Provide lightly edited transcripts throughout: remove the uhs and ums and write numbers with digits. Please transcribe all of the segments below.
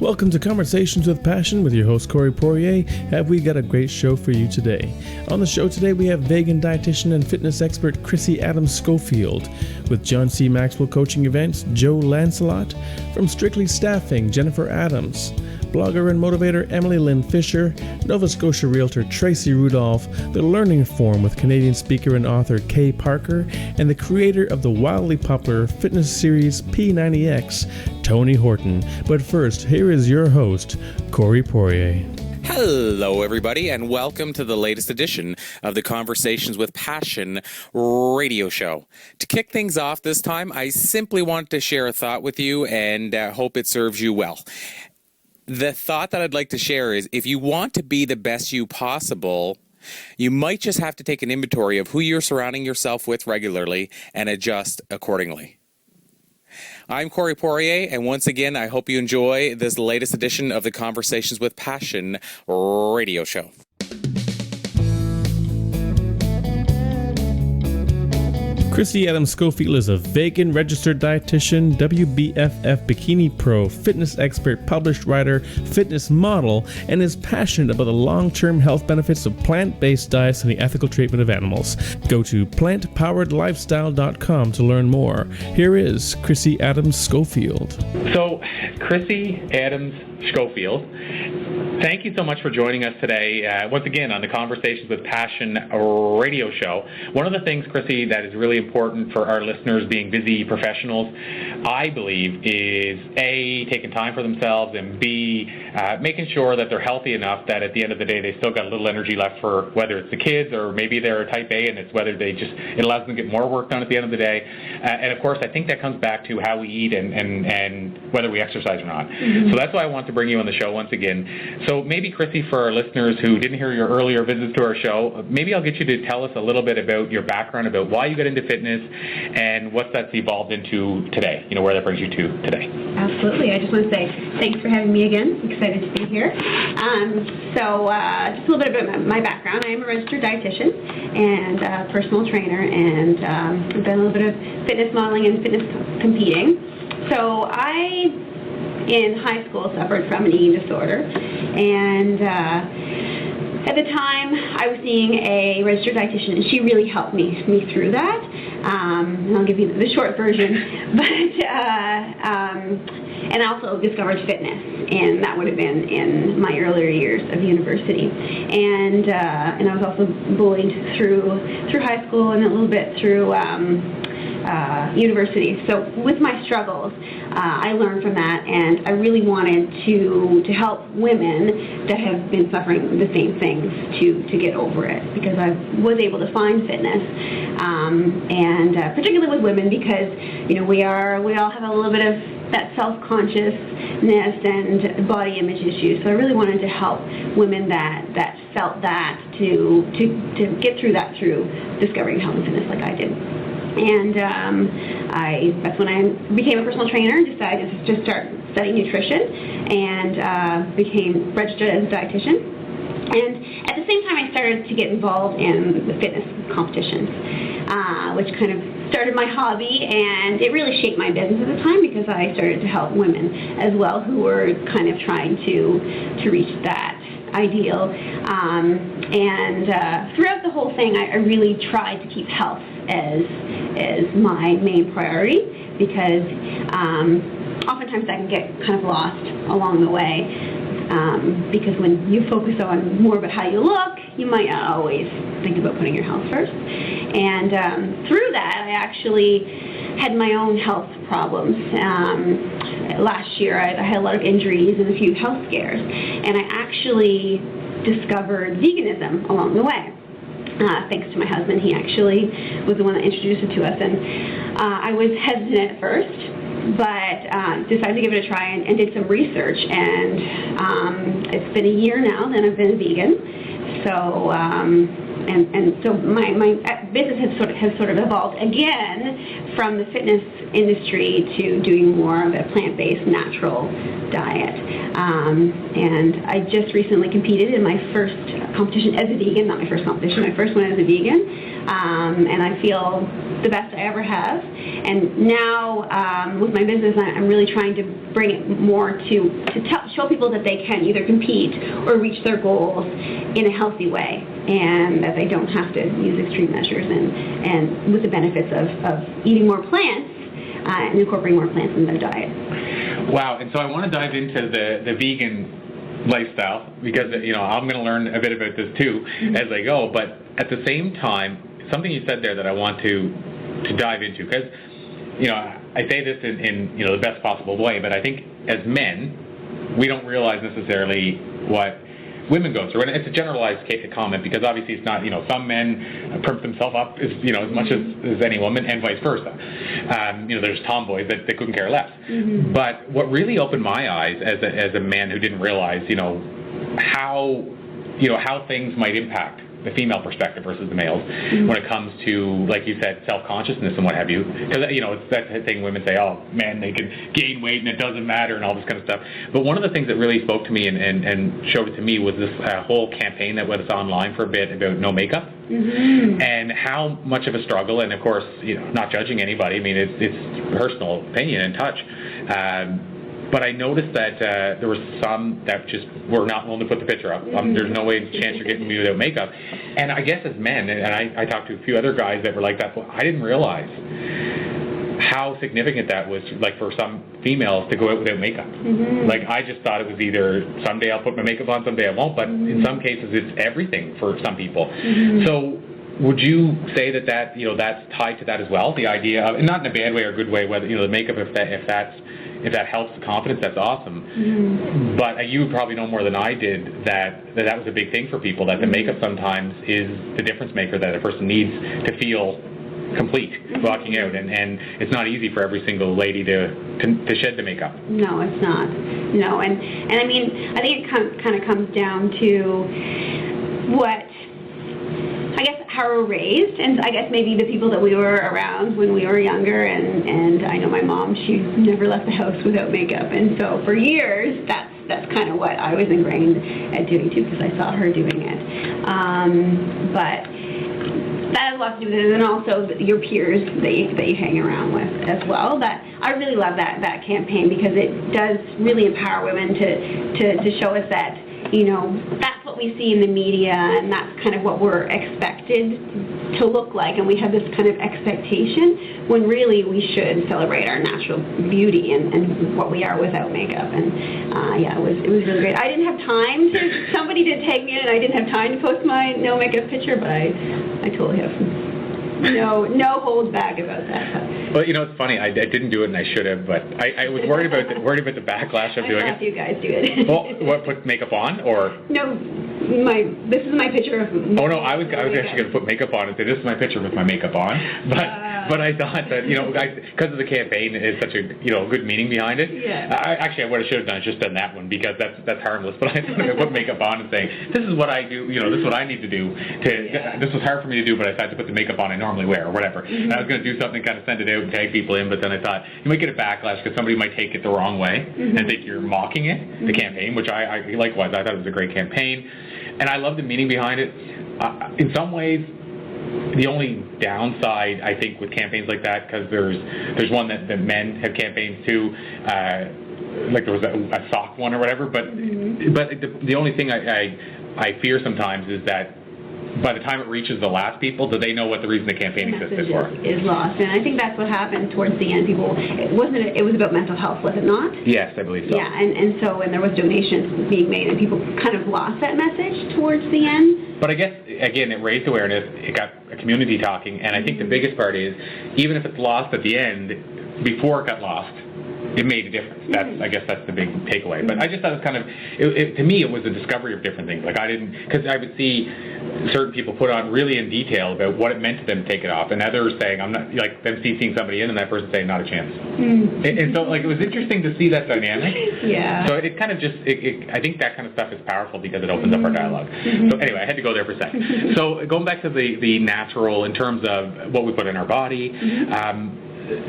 Welcome to Conversations with Passion with your host, Corey Poirier. Have we got a great show for you today? On the show today, we have vegan dietitian and fitness expert Krissy Adams-Schofield. With John C. Maxwell Coaching Events, Joe Lancelot. From Strictly Staffing, Jennifer Adams. Blogger and motivator Emily Lynn Fisher, Nova Scotia realtor Tracey Rudolph, the Learning Forum with Canadian speaker and author Kaye Parker, and the creator of the wildly popular fitness series P90X, Tony Horton. But first, here is your host, Corey Poirier. Hello, everybody, and welcome to the latest edition of the Conversations with Passion radio show. To kick things off this time, I simply want to share a thought with you and hope it serves you well. The thought that I'd like to share is if you want to be the best you possible, you might just have to take an inventory of who you're surrounding yourself with regularly and adjust accordingly. I'm Corey Poirier, and once again, I hope you enjoy this latest edition of the Conversations with Passion radio show. Krissy Adams-Schofield is a vegan registered dietitian, WBFF Bikini Pro, fitness expert, published writer, fitness model, and is passionate about the long-term health benefits of plant-based diets and the ethical treatment of animals. Go to plantpoweredlifestyle.com to learn more. Here is Krissy Adams-Schofield. So, Krissy Adams-Schofield, thank you so much for joining us today, once again, on the Conversations with Passion radio show. One of the things, Krissy, that is really important for our listeners being busy professionals, I believe, is A, taking time for themselves, and B, making sure that they're healthy enough that at the end of the day they still got a little energy left for whether it's the kids or maybe they're type A and it's whether they just, it allows them to get more work done at the end of the day. And of course, I think that comes back to how we eat and whether we exercise or not. Mm-hmm. So that's why I want to bring you on the show once again. So maybe, Krissy, for our listeners who didn't hear your earlier visits to our show, maybe I'll get you to tell us a little bit about your background, about why you got into fitness, and what that's evolved into today, where that brings you to today. Absolutely. I just want to say thanks for having me again. I'm excited to be here. Just a little bit about my background. I am a registered dietitian and personal trainer, and I've done a little bit of fitness modeling and fitness competing. So in high school, suffered from an eating disorder, and at the time I was seeing a registered dietitian, and she really helped me through that. And I'll give you the short version, but and I also discovered fitness, and that would have been in my earlier years of university, and I was also bullied through high school and a little bit through university. So with my struggles, I learned from that, and I really wanted to help women that have been suffering the same things to get over it, because I was able to find fitness, and particularly with women, because we all have a little bit of that self-consciousness and body image issues. So I really wanted to help women that felt that to get through that through discovering health and fitness like I did. And that's when I became a personal trainer, decided to start studying nutrition, and became registered as a dietitian. And at the same time, I started to get involved in the fitness competitions, which kind of started my hobby, and it really shaped my business at the time, because I started to help women as well who were kind of trying to reach that ideal. And throughout the whole thing, I really tried to keep health as my main priority, because oftentimes I can get kind of lost along the way, because when you focus on more about how you look, you might not always think about putting your health first. And through that, I actually had my own health problems. Last year, I had a lot of injuries and a few health scares, and I actually discovered veganism along the way. Thanks to my husband. He actually was the one that introduced it to us, and I was hesitant at first, but decided to give it a try and did some research, and it's been a year now that I've been a vegan. So and so my business has sort of evolved again from the fitness industry to doing more of a plant-based, natural diet. And I just recently competed in my first competition as a vegan, not my first competition, my first one as a vegan. And I feel the best I ever have. And now with my business, I'm really trying to bring it more to show people that they can either compete or reach their goals in a healthy way, and that they don't have to use extreme measures, and with the benefits of eating more plants and incorporating more plants in their diet. Wow, and so I want to dive into the vegan lifestyle, because I'm going to learn a bit about this too as I go, but at the same time, something you said there that I want to dive into, because I say this in the best possible way, but I think as men, we don't realize necessarily what women go through, and it's a generalized comment, because obviously it's not, some men primp themselves up as much as any woman, and vice versa. There's tomboys that couldn't care less. Mm-hmm. But what really opened my eyes as a man who didn't realize, how things might impact the female perspective versus the males, mm-hmm. when it comes to, like you said, self-consciousness and what have you. Because, it's that thing women say, oh, man, they can gain weight and it doesn't matter and all this kind of stuff. But one of the things that really spoke to me and showed it to me was this whole campaign that was online for a bit about no makeup. Mm-hmm. And how much of a struggle, and of course, not judging anybody, I mean, it's personal opinion and touch. But I noticed that there were some that just were not willing to put the picture up. There's no way, chance you're getting me without makeup. And I guess as men, and I talked to a few other guys that were like that, I didn't realize how significant that was, like for some females to go out without makeup. Mm-hmm. Like I just thought it was either someday I'll put my makeup on, someday I won't, but in some cases it's everything for some people. Mm-hmm. So would you say that that's tied to that as well? The idea of, and not in a bad way or a good way, whether the makeup, if that helps the confidence, that's awesome. Mm-hmm. But you probably know more than I did that was a big thing for people, that the makeup sometimes is the difference maker that a person needs to feel complete walking out, and it's not easy for every single lady to shed the makeup. No, it's not. No, and I mean, I think it kind of comes down to how we're raised, and I guess maybe the people that we were around when we were younger, and I know my mom, she never left the house without makeup, and so for years that's kind of what I was ingrained at doing too, because I saw her doing it. But that has a lot to do with it, and also your peers that you hang around with as well. That I really love that campaign, because it does really empower women to show us that that's what we see in the media, and that's kind of what we're expected to look like, and we have this kind of expectation when really we should celebrate our natural beauty and what we are without makeup. And it was really great. I didn't have time somebody did tag me in, and I didn't have time to post my no makeup picture, but I totally have no hold back about that. Well, it's funny. I didn't do it, and I should have. But I was worried about the backlash of doing it. You guys do it. Well, what, put makeup on, or no? This is my picture of. Oh no, I was actually going to put makeup on and say this is my picture with my makeup on, but I thought that because of the campaign, it's such a good meaning behind it. Yeah. What I should have done is just done that one, because that's harmless. But I thought I put makeup on and saying this is what I do. This is what I need to do. This was hard for me to do, but I decided to put the makeup on I normally wear or whatever. Mm-hmm. And I was going to do something, kind of send it out and tag people in, but then I thought you might get a backlash because somebody might take it the wrong way and think you're mocking it, the campaign, which I likewise, I thought it was a great campaign. And I love the meaning behind it. In some ways, the only downside, I think, with campaigns like that, because there's one that the men have campaigns too, like there was a sock one or whatever, but the only thing I fear sometimes is that by the time it reaches the last people, do they know what the reason the campaign existed for? Is lost, and I think that's what happened towards the end. People, it was about mental health, was it not? Yes, I believe so. Yeah, and so when there was donations being made, and people kind of lost that message towards the end. But I guess, again, it raised awareness, it got a community talking, and I think the biggest part is, even if it's lost at the end, before it got lost, it made a difference. I guess that's the big takeaway. But I just thought it was kind of, to me, it was a discovery of different things. Like because I would see certain people put on really in detail about what it meant to them to take it off, and others saying, I'm not, like them seeing somebody in and that person saying, not a chance. And so, like, it was interesting to see that dynamic. Yeah. So it kind of just, I think that kind of stuff is powerful because it opens up our dialogue. So anyway, I had to go there for a second. So going back to the natural in terms of what we put in our body,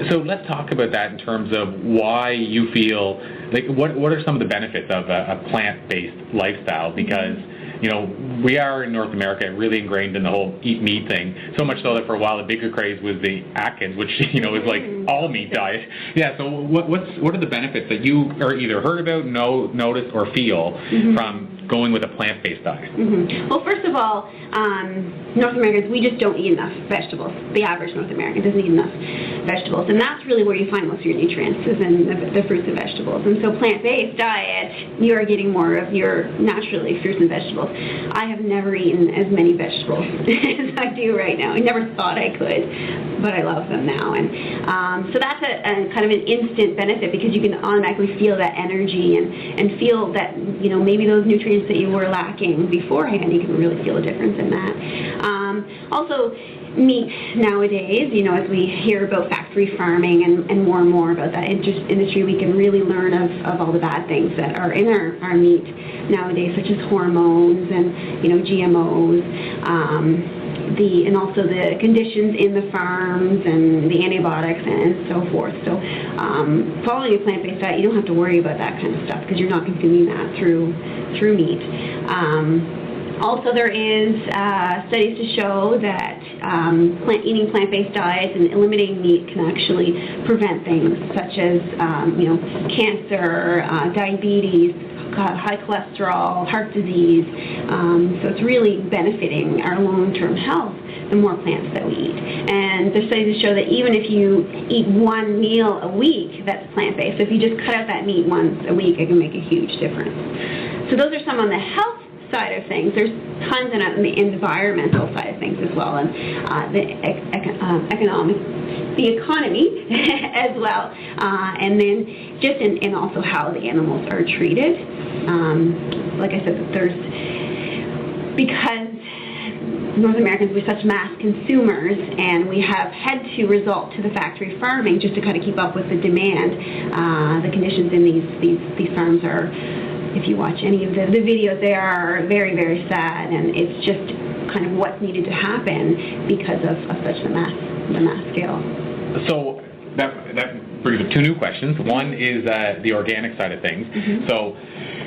so let's talk about that in terms of why you feel, like, what are some of the benefits of a plant-based lifestyle? Because, you know, we are in North America really ingrained in the whole eat meat thing, so much so that for a while the bigger craze was the Atkins, which, you know, is like all meat diet. Yeah, so what are the benefits that you are either heard about, notice, or feel from going with a plant-based diet? Well, first of all, North Americans, we just don't eat enough vegetables. The average North American doesn't eat enough vegetables, and that's really where you find most of your nutrients, is in the fruits and vegetables. And so plant-based diet, you are getting more of your naturally fruits and vegetables. I have never eaten as many vegetables as I do right now. I never thought I could, but I love them now. And so that's a kind of an instant benefit, because you can automatically feel that energy and feel that, you know, maybe those nutrients that you were lacking beforehand, you can really feel a difference in that. Also, meat nowadays, you know, as we hear about factory farming and more about that industry, we can really learn of all the bad things that are in our meat nowadays, such as hormones and, you know, GMOs, and also the conditions in the farms and the antibiotics and so forth. So following a plant-based diet, you don't have to worry about that kind of stuff, because you're not consuming that through meat. Also, there is studies to show that eating plant-based diets and eliminating meat can actually prevent things such as, you know, cancer, diabetes, high cholesterol, heart disease. So it's really benefiting our long-term health the more plants that we eat. And there's studies to show that even if you eat one meal a week that's plant-based, so if you just cut out that meat once a week, it can make a huge difference. So those are some on the health side of things. There's tons on the environmental side of things as well, and the economy as well, and then just in also how the animals are treated. Like I said, because North Americans, we're such mass consumers, and we have had to resort to the factory farming just to kind of keep up with the demand. The conditions in these farms are, if you watch any of the videos, they are very, very sad, and it's just kind of what's needed to happen because of such the mass scale. So that brings up two new questions. One is the organic side of things. So,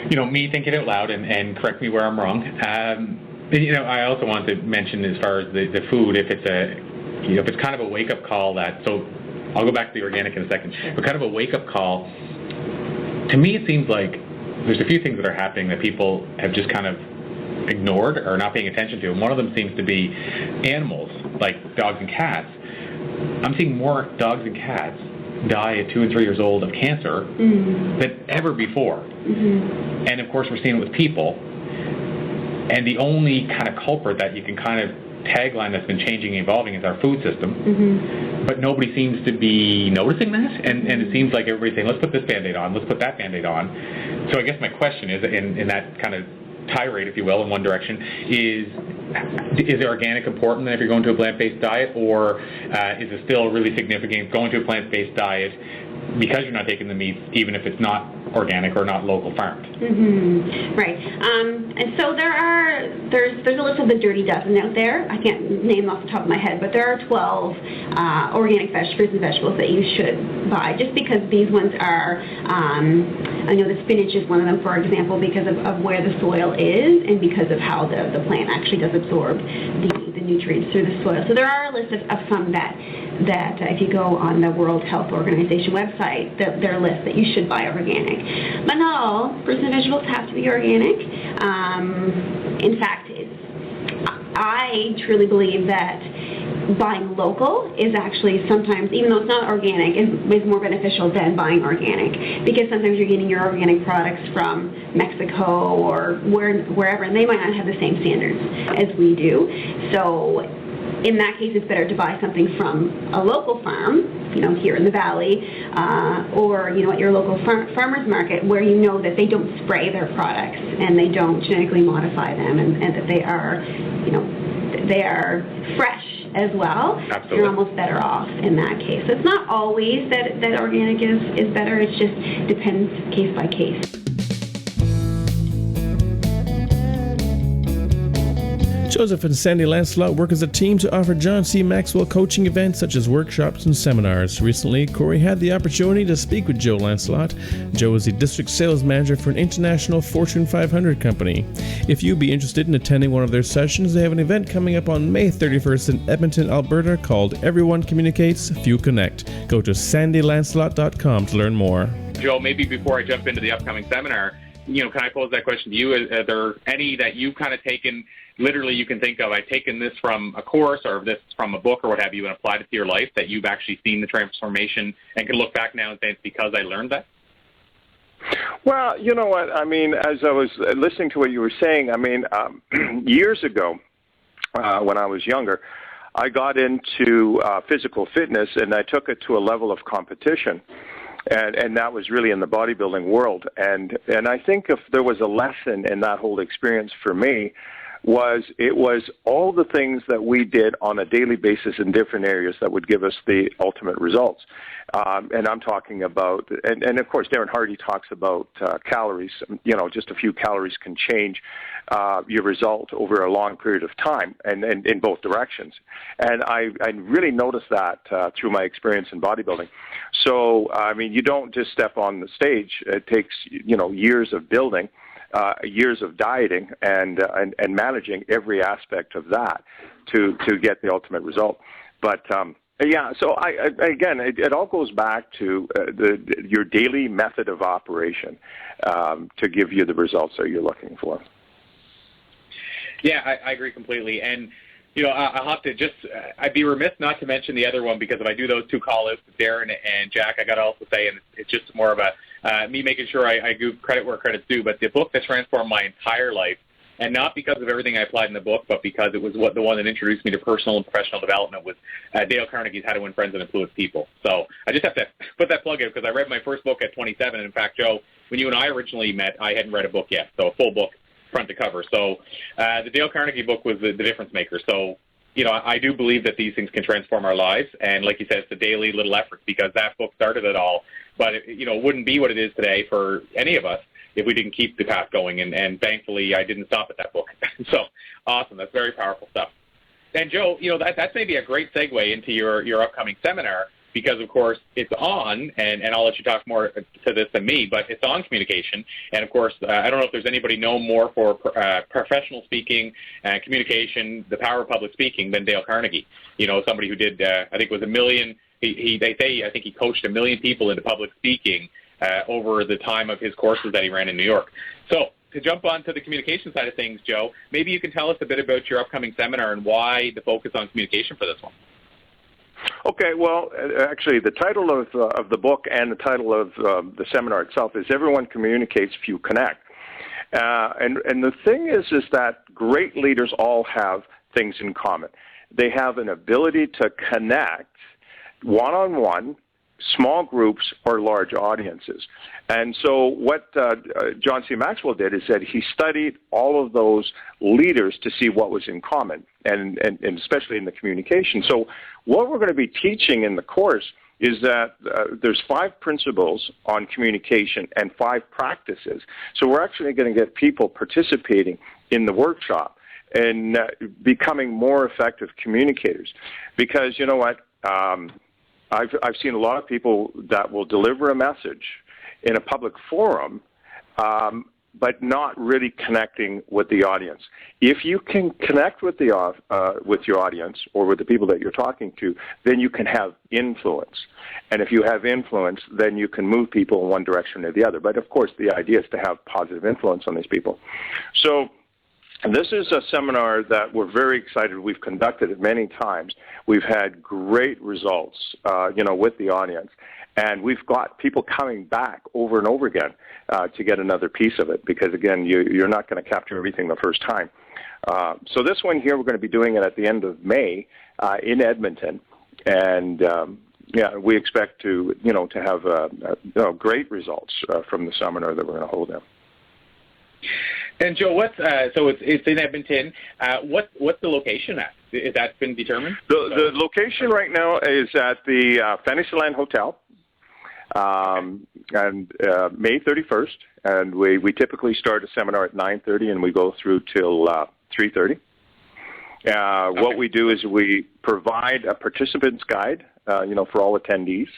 you know, me thinking out loud, and correct me where I'm wrong. You know, I also want to mention, as far as the food, if it's kind of a wake-up call so I'll go back to the organic in a second, but kind of a wake-up call. To me, it seems like there's a few things that are happening that people have just kind of ignored or not paying attention to, and one of them seems to be animals, like dogs and cats. I'm seeing more dogs and cats die at 2 and 3 years old of cancer than ever before. And of course, we're seeing it with people. And the only kind of culprit that you can kind of tagline that's been changing and evolving is our food system. But nobody seems to be noticing that. And it seems like everybody's saying, let's put this Band-Aid on, let's put that Band-Aid on. So I guess my question is, in that kind of tirade, if you will, in one direction, is organic important if you're going to a plant-based diet, or is it still really significant going to a plant-based diet because you're not taking the meat, even if it's not organic or not local farmed? Right. And so there's a list of the dirty dozen out there. I can't name them off the top of my head, but there are 12 organic fruits and vegetables that you should buy, just because these ones are, I know the spinach is one of them, for example, because of where the soil is and because of how the plant actually does absorb the nutrients through the soil. So there are a list of some that if you go on the World Health Organization website, there are lists that you should buy organic. But not all fruits and vegetables have to be organic. In fact, I truly believe that buying local is actually sometimes, even though it's not organic, is more beneficial than buying organic, because sometimes you're getting your organic products from Mexico or wherever, and they might not have the same standards as we do. So in that case, it's better to buy something from a local farm, here in the valley, or, at your local farmer's market, where you know that they don't spray their products and they don't genetically modify them, and that they are, they are fresh as well. Absolutely. You're almost better off in that case. So it's not always that organic is better. It just depends case by case. Joseph and Sandy Lancelot work as a team to offer John C. Maxwell coaching events such as workshops and seminars. Recently, Corey had the opportunity to speak with Joe Lancelot. Joe is the district sales manager for an international Fortune 500 company. If you'd be interested in attending one of their sessions, they have an event coming up on May 31st in Edmonton, Alberta called Everyone Communicates, Few Connect. Go to sandylancelot.com to learn more. Joe, maybe before I jump into the upcoming seminar, can I pose that question to you? Are there any that you've kind of taken, literally you can think of, I've taken this from a course or this from a book or what have you and applied it to your life, that you've actually seen the transformation and can look back now and say it's because I learned that? Well, you know what, as I was listening to what you were saying, years ago, when I was younger, I got into physical fitness and I took it to a level of competition. And that was really in the bodybuilding world. And I think if there was a lesson in that whole experience for me, it was all the things that we did on a daily basis in different areas that would give us the ultimate results. And I'm talking about, and of course, Darren Hardy talks about calories. Just a few calories can change your result over a long period of time, and in both directions. And I really noticed that through my experience in bodybuilding. So, you don't just step on the stage. It takes, years of building, years of dieting, and managing every aspect of that to get the ultimate result. But yeah, so it all goes back to your daily method of operation to give you the results that you're looking for. Yeah, I agree completely. And, I'll have to I'd be remiss not to mention the other one, because if I do those two call-outs with Darren and Jack, I got to also say, and it's just more of a me making sure I give credit where credit's due, but the book that transformed my entire life, and not because of everything I applied in the book, but because it was the one that introduced me to personal and professional development, was Dale Carnegie's How to Win Friends and Influence People. So I just have to put that plug in, because I read my first book at 27, and in fact, Joe, when you and I originally met, I hadn't read a book yet, so a full book, front to cover. So the Dale Carnegie book was the difference maker. So, I do believe that these things can transform our lives. And like you said, it's a daily little effort, because that book started it all. But, it wouldn't be what it is today for any of us if we didn't keep the path going. And thankfully, I didn't stop at that book. So awesome. That's very powerful stuff. And Joe, that's maybe a great segue into your upcoming seminar, because, of course, it's on, and I'll let you talk more to this than me, but it's on communication. And, of course, I don't know if there's anybody known more for professional speaking, communication, the power of public speaking than Dale Carnegie. Somebody who did, I think it was 1 million, I think he coached 1 million people into public speaking over the time of his courses that he ran in New York. So to jump on to the communication side of things, Joe, maybe you can tell us a bit about your upcoming seminar and why the focus on communication for this one. Okay, well, actually, the title of the book and the title of the seminar itself is Everyone Communicates, Few Connect. And the thing is that great leaders all have things in common. They have an ability to connect one-on-one, small groups, or large audiences. And so what John C. Maxwell did is that he studied all of those leaders to see what was in common, and especially in the communication. So what we're going to be teaching in the course is that there's 5 principles on communication and 5 practices. So we're actually going to get people participating in the workshop and becoming more effective communicators. Because you know what? I've seen a lot of people that will deliver a message in a public forum, but not really connecting with the audience. If you can connect with your audience or with the people that you're talking to, then you can have influence. And if you have influence, then you can move people in one direction or the other. But of course, the idea is to have positive influence on these people. So this is a seminar that we're very excited. We've conducted it many times. We've had great results, with the audience. And we've got people coming back over and over again to get another piece of it, because, again, you're not going to capture everything the first time. So this one here, we're going to be doing it at the end of May in Edmonton, and we expect to have great results from the seminar that we're going to hold there. And Joe, so it's in Edmonton. What's the location at? Has that been determined? The location right now is at the Fantasyland Hotel, and May 31st. And we typically start a seminar at 9:30, and we go through till 3:30. Okay. What we do is we provide a participant's guide, for all attendees,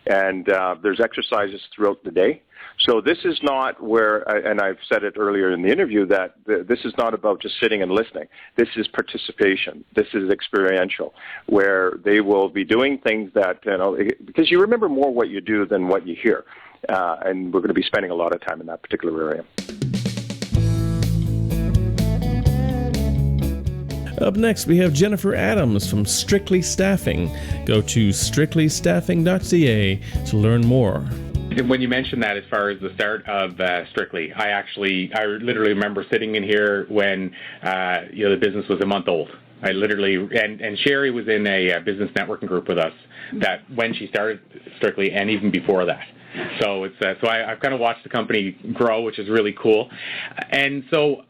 and there's exercises throughout the day. So this is not where, and I've said it earlier in the interview, that this is not about just sitting and listening. This is participation. This is experiential, where they will be doing things that, because you remember more what you do than what you hear. And we're going to be spending a lot of time in that particular area. Up next, we have Jennifer Adams from Strictly Staffing. Go to strictlystaffing.ca to learn more. When you mentioned that, as far as the start of Strictly, I literally remember sitting in here when the business was a month old. I literally, and Sherry was in a business networking group with us that when she started Strictly, and even before that. So I've kind of watched the company grow, which is really cool. And so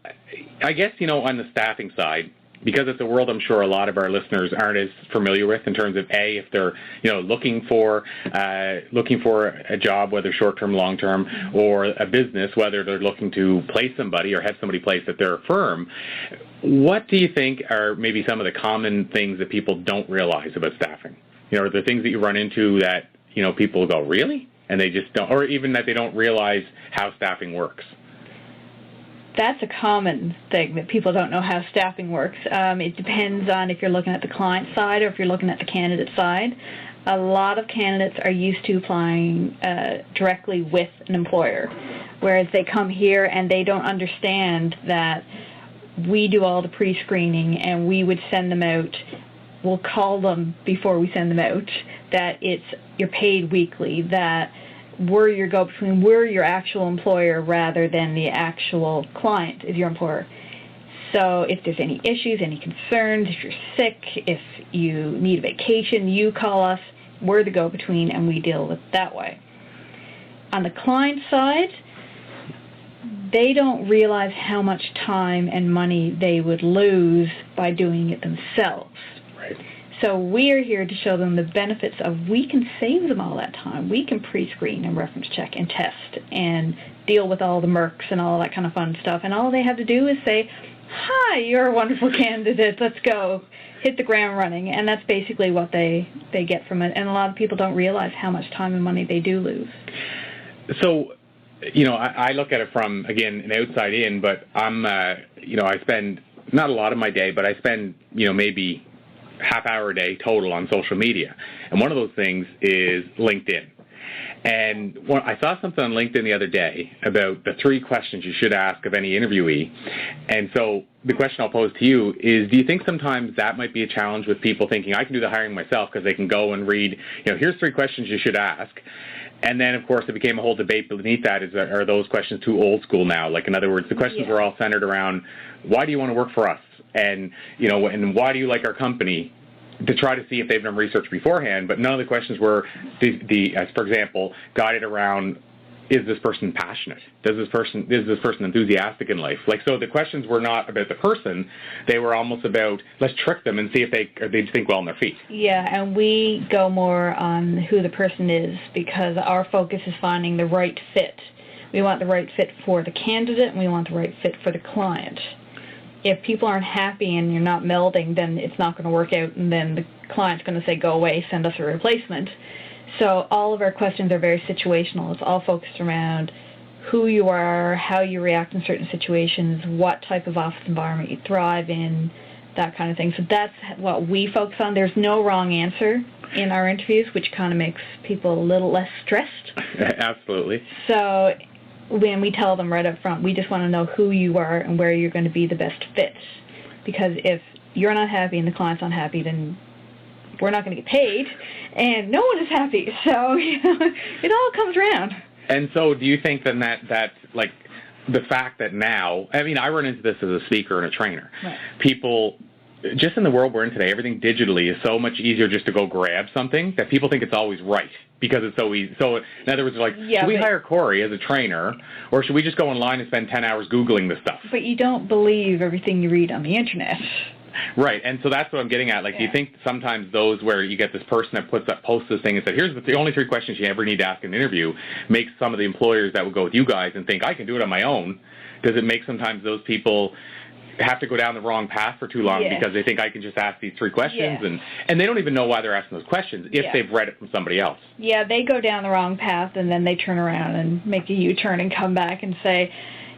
I guess, on the staffing side, because it's a world I'm sure a lot of our listeners aren't as familiar with in terms of if they're looking for a job, whether short-term, long-term, or a business, whether they're looking to place somebody or have somebody placed at their firm. What do you think are maybe some of the common things that people don't realize about staffing? Are there things that you run into that people go, really? And they just don't, or even that they don't realize how staffing works? That's a common thing, that people don't know how staffing works. It depends on if you're looking at the client side or if you're looking at the candidate side. A lot of candidates are used to applying directly with an employer, whereas they come here and they don't understand that we do all the pre-screening and we would send them out. We'll call them before we send them out, that you're paid weekly, that we're your go-between, we're your actual employer rather than the actual client is your employer. So if there's any issues, any concerns, if you're sick, if you need a vacation, you call us, we're the go-between, and we deal with it that way. On the client side, they don't realize how much time and money they would lose by doing it themselves. Right. So we are here to show them the benefits of we can save them all that time. We can pre-screen and reference check and test and deal with all the mercs and all that kind of fun stuff. And all they have to do is say, hi, you're a wonderful candidate. Let's go. Hit the ground running. And that's basically what they get from it. And a lot of people don't realize how much time and money they do lose. So, I look at it from, again, an outside in, but I'm, I spend not a lot of my day, but I spend, maybe half-hour a day total on social media. And one of those things is LinkedIn. And I saw something on LinkedIn the other day about the 3 questions you should ask of any interviewee. And so the question I'll pose to you is, do you think sometimes that might be a challenge with people thinking, I can do the hiring myself because they can go and read, here's 3 questions you should ask. And then, of course, it became a whole debate beneath that, are those questions too old school now? Like, in other words, the questions were all centered around, why do you want to work for us? And, and why do you like our company? To try to see if they've done research beforehand, but none of the questions were, for example, guided around, is this person passionate? Is this person enthusiastic in life? Like, so the questions were not about the person; they were almost about, let's trick them and see if they think well on their feet. Yeah, and we go more on who the person is because our focus is finding the right fit. We want the right fit for the candidate, and we want the right fit for the client. If people aren't happy and you're not melding, then it's not going to work out, and then the client's going to say, go away, send us a replacement. So all of our questions are very situational. It's all focused around who you are, how you react in certain situations, what type of office environment you thrive in, that kind of thing. So that's what we focus on. There's no wrong answer in our interviews, which kind of makes people a little less stressed. Absolutely. So when we tell them right up front, we just want to know who you are and where you're going to be the best fit. Because if you're not happy and the client's not happy, then we're not going to get paid, and no one is happy. So it all comes around. And so do you think then that like, the fact that now, I mean, I run into this as a speaker and a trainer. Right. People, just in the world we're in today, everything digitally is so much easier just to go grab something that people think it's always right because it's so easy. So, in other words, like, should we hire Corey as a trainer, or should we just go online and spend 10 hours Googling this stuff? But you don't believe everything you read on the internet. Right, and so that's what I'm getting at. Like, do you think sometimes those where you get this person that posts this thing and said, here's the only 3 questions you ever need to ask in an interview, makes some of the employers that would go with you guys and think, I can do it on my own? Does it make sometimes those people have to go down the wrong path for too long because they think I can just ask these 3 questions and they don't even know why they're asking those questions if they've read it from somebody else? Yeah, they go down the wrong path and then they turn around and make a U-turn and come back and say,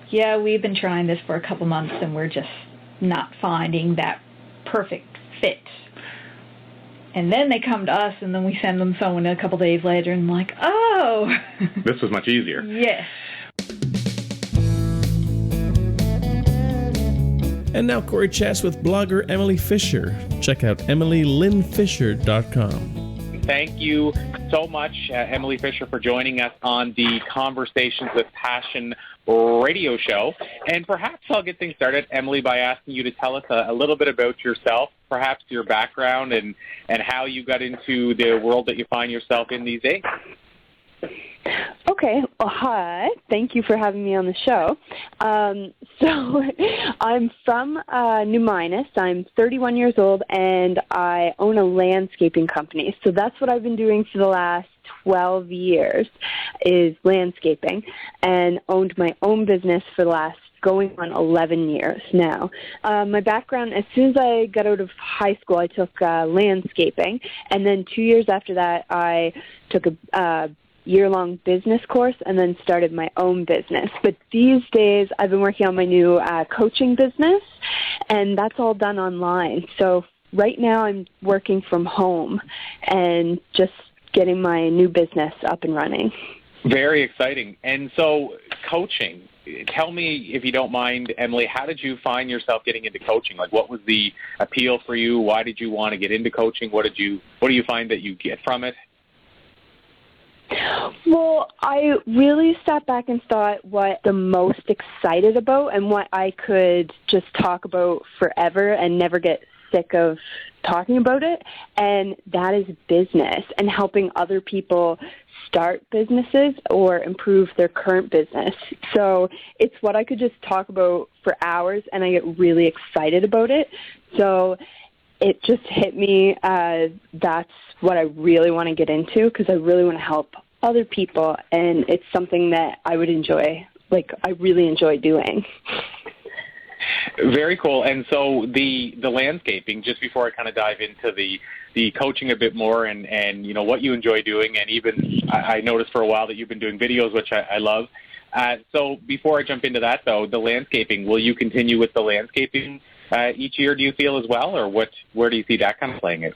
yeah, we've been trying this for a couple months and we're just not finding that perfect fit. And then they come to us and then we send them someone a couple days later and like, oh. This was much easier. Yes. And now Corey chats with blogger Emily Fisher. Check out EmilyLynnFisher.com. Thank you so much, Emily Fisher, for joining us on the Conversations with Passion radio show. And perhaps I'll get things started, Emily, by asking you to tell us a little bit about yourself, perhaps your background and how you got into the world that you find yourself in these days. Okay. Well, hi. Thank you for having me on the show. So I'm from New Minas. I'm 31 years old, and I own a landscaping company. So that's what I've been doing for the last 12 years is landscaping, and owned my own business for the last going on 11 years now. My background, as soon as I got out of high school, I took landscaping, and then 2 years after that, I took a year-long business course and then started my own business. But these days, I've been working on my new coaching business, and that's all done online. So right now, I'm working from home and just getting my new business up and running. Very exciting. And so coaching, tell me, if you don't mind, Emily, how did you find yourself getting into coaching? Like, what was the appeal for you? Why did you want to get into coaching? What do you find that you get from it? Well, I really sat back and thought what the most excited about and what I could just talk about forever and never get sick of talking about it, and that is business and helping other people start businesses or improve their current business. So it's what I could just talk about for hours, and I get really excited about it. So it just hit me. That's what I really want to get into because I really want to help other people, and it's something that I would enjoy. Like, I really enjoy doing. Very cool. And so the landscaping, just before I kind of dive into the coaching a bit more and you know what you enjoy doing, and even I noticed for a while that you've been doing videos, which I love. So before I jump into that, though, the landscaping, will you continue with the landscaping each year, do you feel, as well, or where do you see that kind of playing it?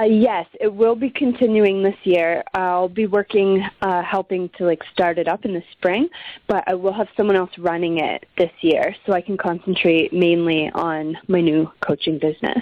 Yes, it will be continuing this year. I'll be working, helping to start it up in the spring, but I will have someone else running it this year so I can concentrate mainly on my new coaching business.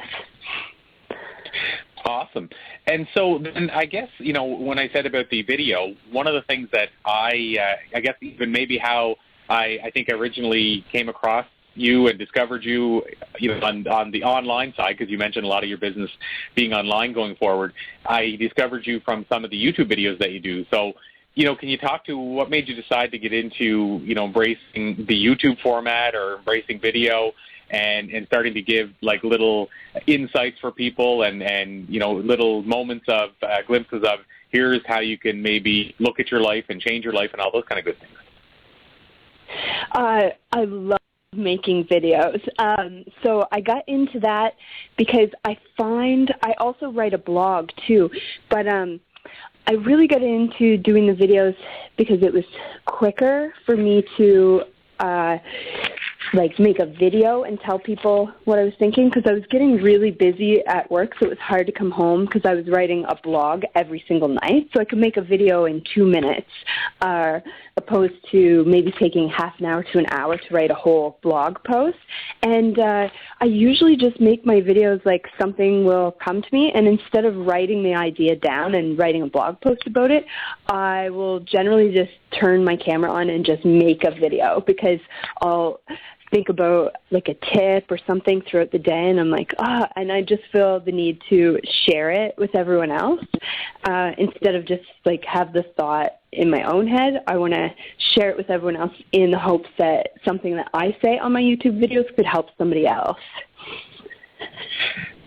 Awesome. And so then I guess, you know, when I said about the video, one of the things that I guess even maybe how I think I originally came across you and discovered you, you know, on the online side, because you mentioned a lot of your business being online going forward. I discovered you from some of the YouTube videos that you do. So, you know, can you talk to what made you decide to get into, you know, embracing the YouTube format or embracing video and starting to give like little insights for people and you know, little moments of glimpses of here's how you can maybe look at your life and change your life and all those kind of good things? I love making videos. So I got into that because I also write a blog too, but I really got into doing the videos because it was quicker for me to make a video and tell people what I was thinking, because I was getting really busy at work, so it was hard to come home because I was writing a blog every single night. So I could make a video in 2 minutes, opposed to maybe taking half an hour to an hour to write a whole blog post. And I usually just make my videos like something will come to me, and instead of writing the idea down and writing a blog post about it, I will generally just turn my camera on and just make a video, because I'll think about like a tip or something throughout the day, and I'm like, and I just feel the need to share it with everyone else instead of just like have the thought in my own head. I want to share it with everyone else in the hopes that something that I say on my YouTube videos could help somebody else.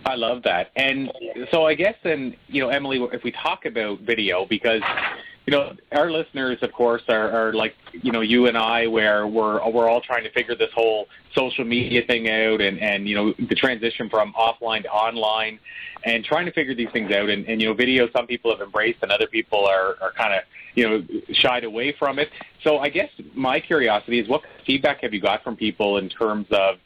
I love that. And so I guess then, Emily, if we talk about video, because our listeners, of course, are like, you and I, where we're all trying to figure this whole social media thing out, and the transition from offline to online, and trying to figure these things out. And video, some people have embraced, and other people are kind of, shied away from it. So I guess my curiosity is, what feedback have you got from people in terms of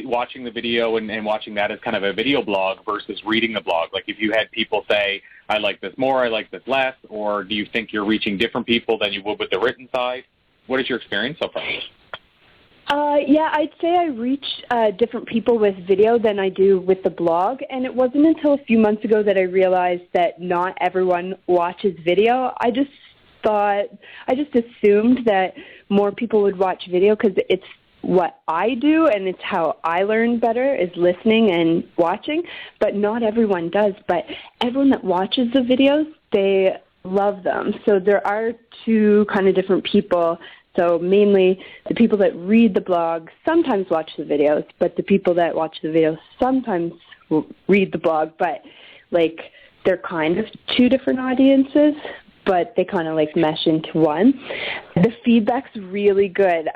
watching the video and watching that as kind of a video blog versus reading the blog? Like, if you had people say, I like this more, I like this less, or do you think you're reaching different people than you would with the written side? What is your experience so far? Yeah, I'd say I reach different people with video than I do with the blog, and it wasn't until a few months ago that I realized that not everyone watches video. I just assumed that more people would watch video because it's what I do, and it's how I learn better, is listening and watching, but not everyone does. But everyone that watches the videos, they love them. So there are two kind of different people. So mainly the people that read the blog sometimes watch the videos, but the people that watch the videos sometimes will read the blog. But like, they're kind of two different audiences, but they kind of like mesh into one. The feedback's really good.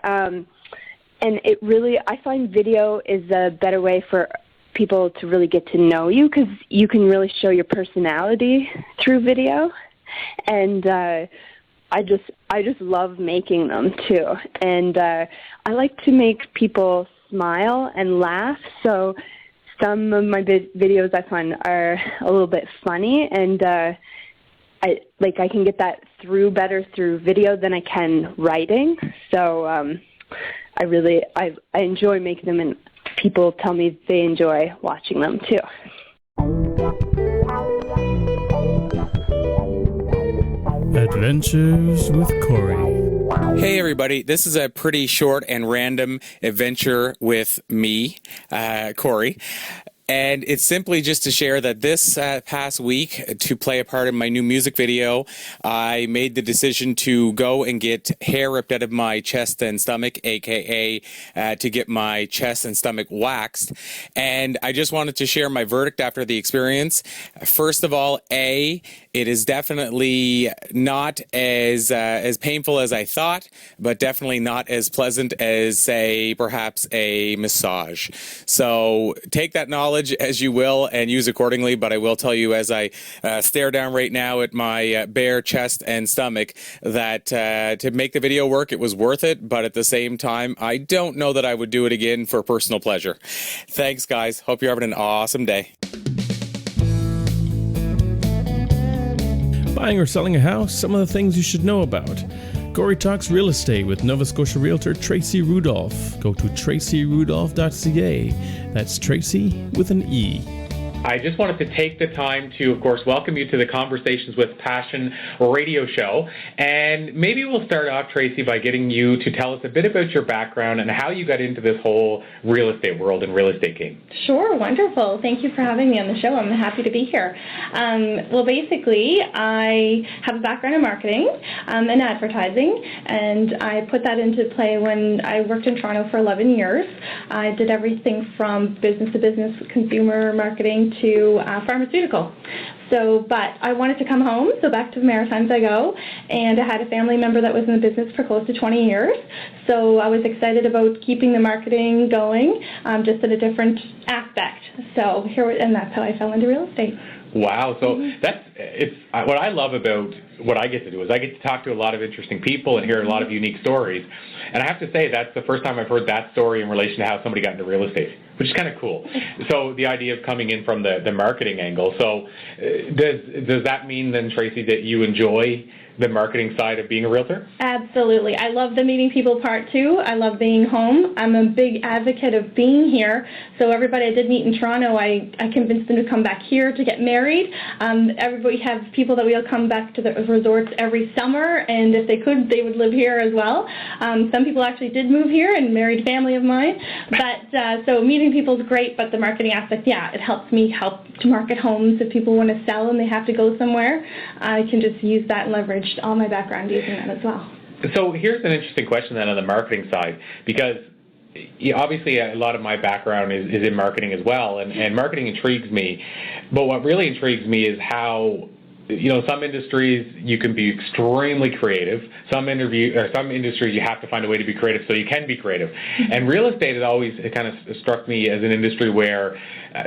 And I find video is a better way for people to really get to know you, because you can really show your personality through video. And I just love making them too. And I like to make people smile and laugh. So some of my videos I find are a little bit funny, and I can get that through better through video than I can writing. So I enjoy making them, and people tell me they enjoy watching them too. Adventures with Corey. Hey everybody, this is a pretty short and random adventure with me, Corey. And it's simply just to share that this past week, to play a part in my new music video, I made the decision to go and get hair ripped out of my chest and stomach, a.k.a. To get my chest and stomach waxed. And I just wanted to share my verdict after the experience. First of all, it is definitely not as painful as I thought, but definitely not as pleasant as, say, perhaps a massage. So take that knowledge as you will and use accordingly, but I will tell you, as I stare down right now at my bare chest and stomach, that to make the video work, it was worth it, but at the same time, I don't know that I would do it again for personal pleasure. Thanks, guys. Hope you're having an awesome day. Buying or selling a house, some of the things you should know about. Corey talks real estate with Nova Scotia Realtor Tracey Rudolph. Go to traceyrudolph.ca. That's Tracey with an E. I just wanted to take the time to, of course, welcome you to the Conversations with Passion radio show. And maybe we'll start off, Tracey, by getting you to tell us a bit about your background and how you got into this whole real estate world and real estate game. Sure, wonderful. Thank you for having me on the show. I'm happy to be here. Well, basically, I have a background in marketing and advertising, and I put that into play when I worked in Toronto for 11 years. I did everything from business-to-business consumer marketing to pharmaceutical. But I wanted to come home, so back to the Maritimes I go, and I had a family member that was in the business for close to 20 years, so I was excited about keeping the marketing going, just at a different aspect. And that's how I fell into real estate. Wow, so it's what I love about what I get to do is I get to talk to a lot of interesting people and hear a lot of unique stories. And I have to say that's the first time I've heard that story in relation to how somebody got into real estate, which is kind of cool. So the idea of coming in from the marketing angle. So does that mean then, Tracey, that you enjoy the marketing side of being a realtor? Absolutely. I love the meeting people part too. I love being home. I'm a big advocate of being here. So everybody I did meet in Toronto, I convinced them to come back here to get married. We have people that will come back to the resorts every summer, and if they could, they would live here as well. Some people actually did move here and married family of mine. But so meeting people is great, but the marketing aspect, yeah, it helps me help to market homes. If people want to sell and they have to go somewhere, I can just use that and leverage all my background using that as well. So here's an interesting question then on the marketing side, because obviously a lot of my background is in marketing as well, and marketing intrigues me. But what really intrigues me is how, some industries you can be extremely creative. Some industries you have to find a way to be creative so you can be creative. And real estate has always kind of struck me as an industry where,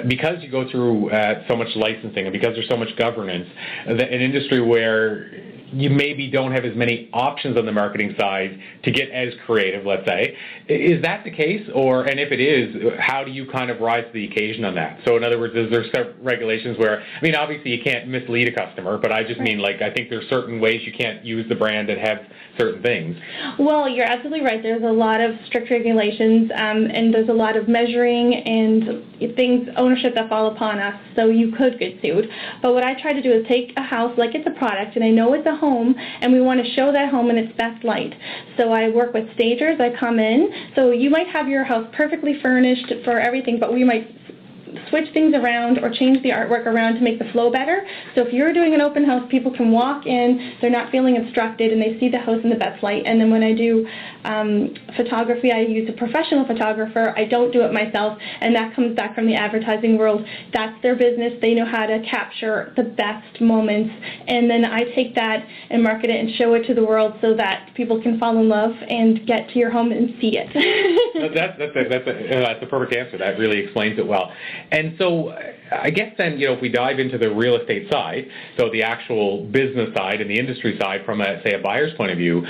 because you go through so much licensing and because there's so much governance, an industry where you maybe don't have as many options on the marketing side to get as creative, let's say. Is that the case? And if it is, how do you kind of rise to the occasion on that? So in other words, is there some regulations where, obviously you can't mislead a customer, but I just mean, I think there's certain ways you can't use the brand and have certain things. Well, you're absolutely right. There's a lot of strict regulations, and there's a lot of measuring and things, ownership that fall upon us, so you could get sued. But what I try to do is take a house like it's a product, and I know it's a home, and we want to show that home in its best light. So I work with stagers. I come in. So you might have your house perfectly furnished for everything, but we might switch things around or change the artwork around to make the flow better. So if you're doing an open house, people can walk in, they're not feeling obstructed, and they see the house in the best light. And then when I do photography, I use a professional photographer. I don't do it myself, and that comes back from the advertising world. That's their business. They know how to capture the best moments, and then I take that and market it and show it to the world so that people can fall in love and get to your home and see it. That's a perfect answer. That really explains it well. And so I guess then, if we dive into the real estate side, so the actual business side and the industry side from, say, a buyer's point of view,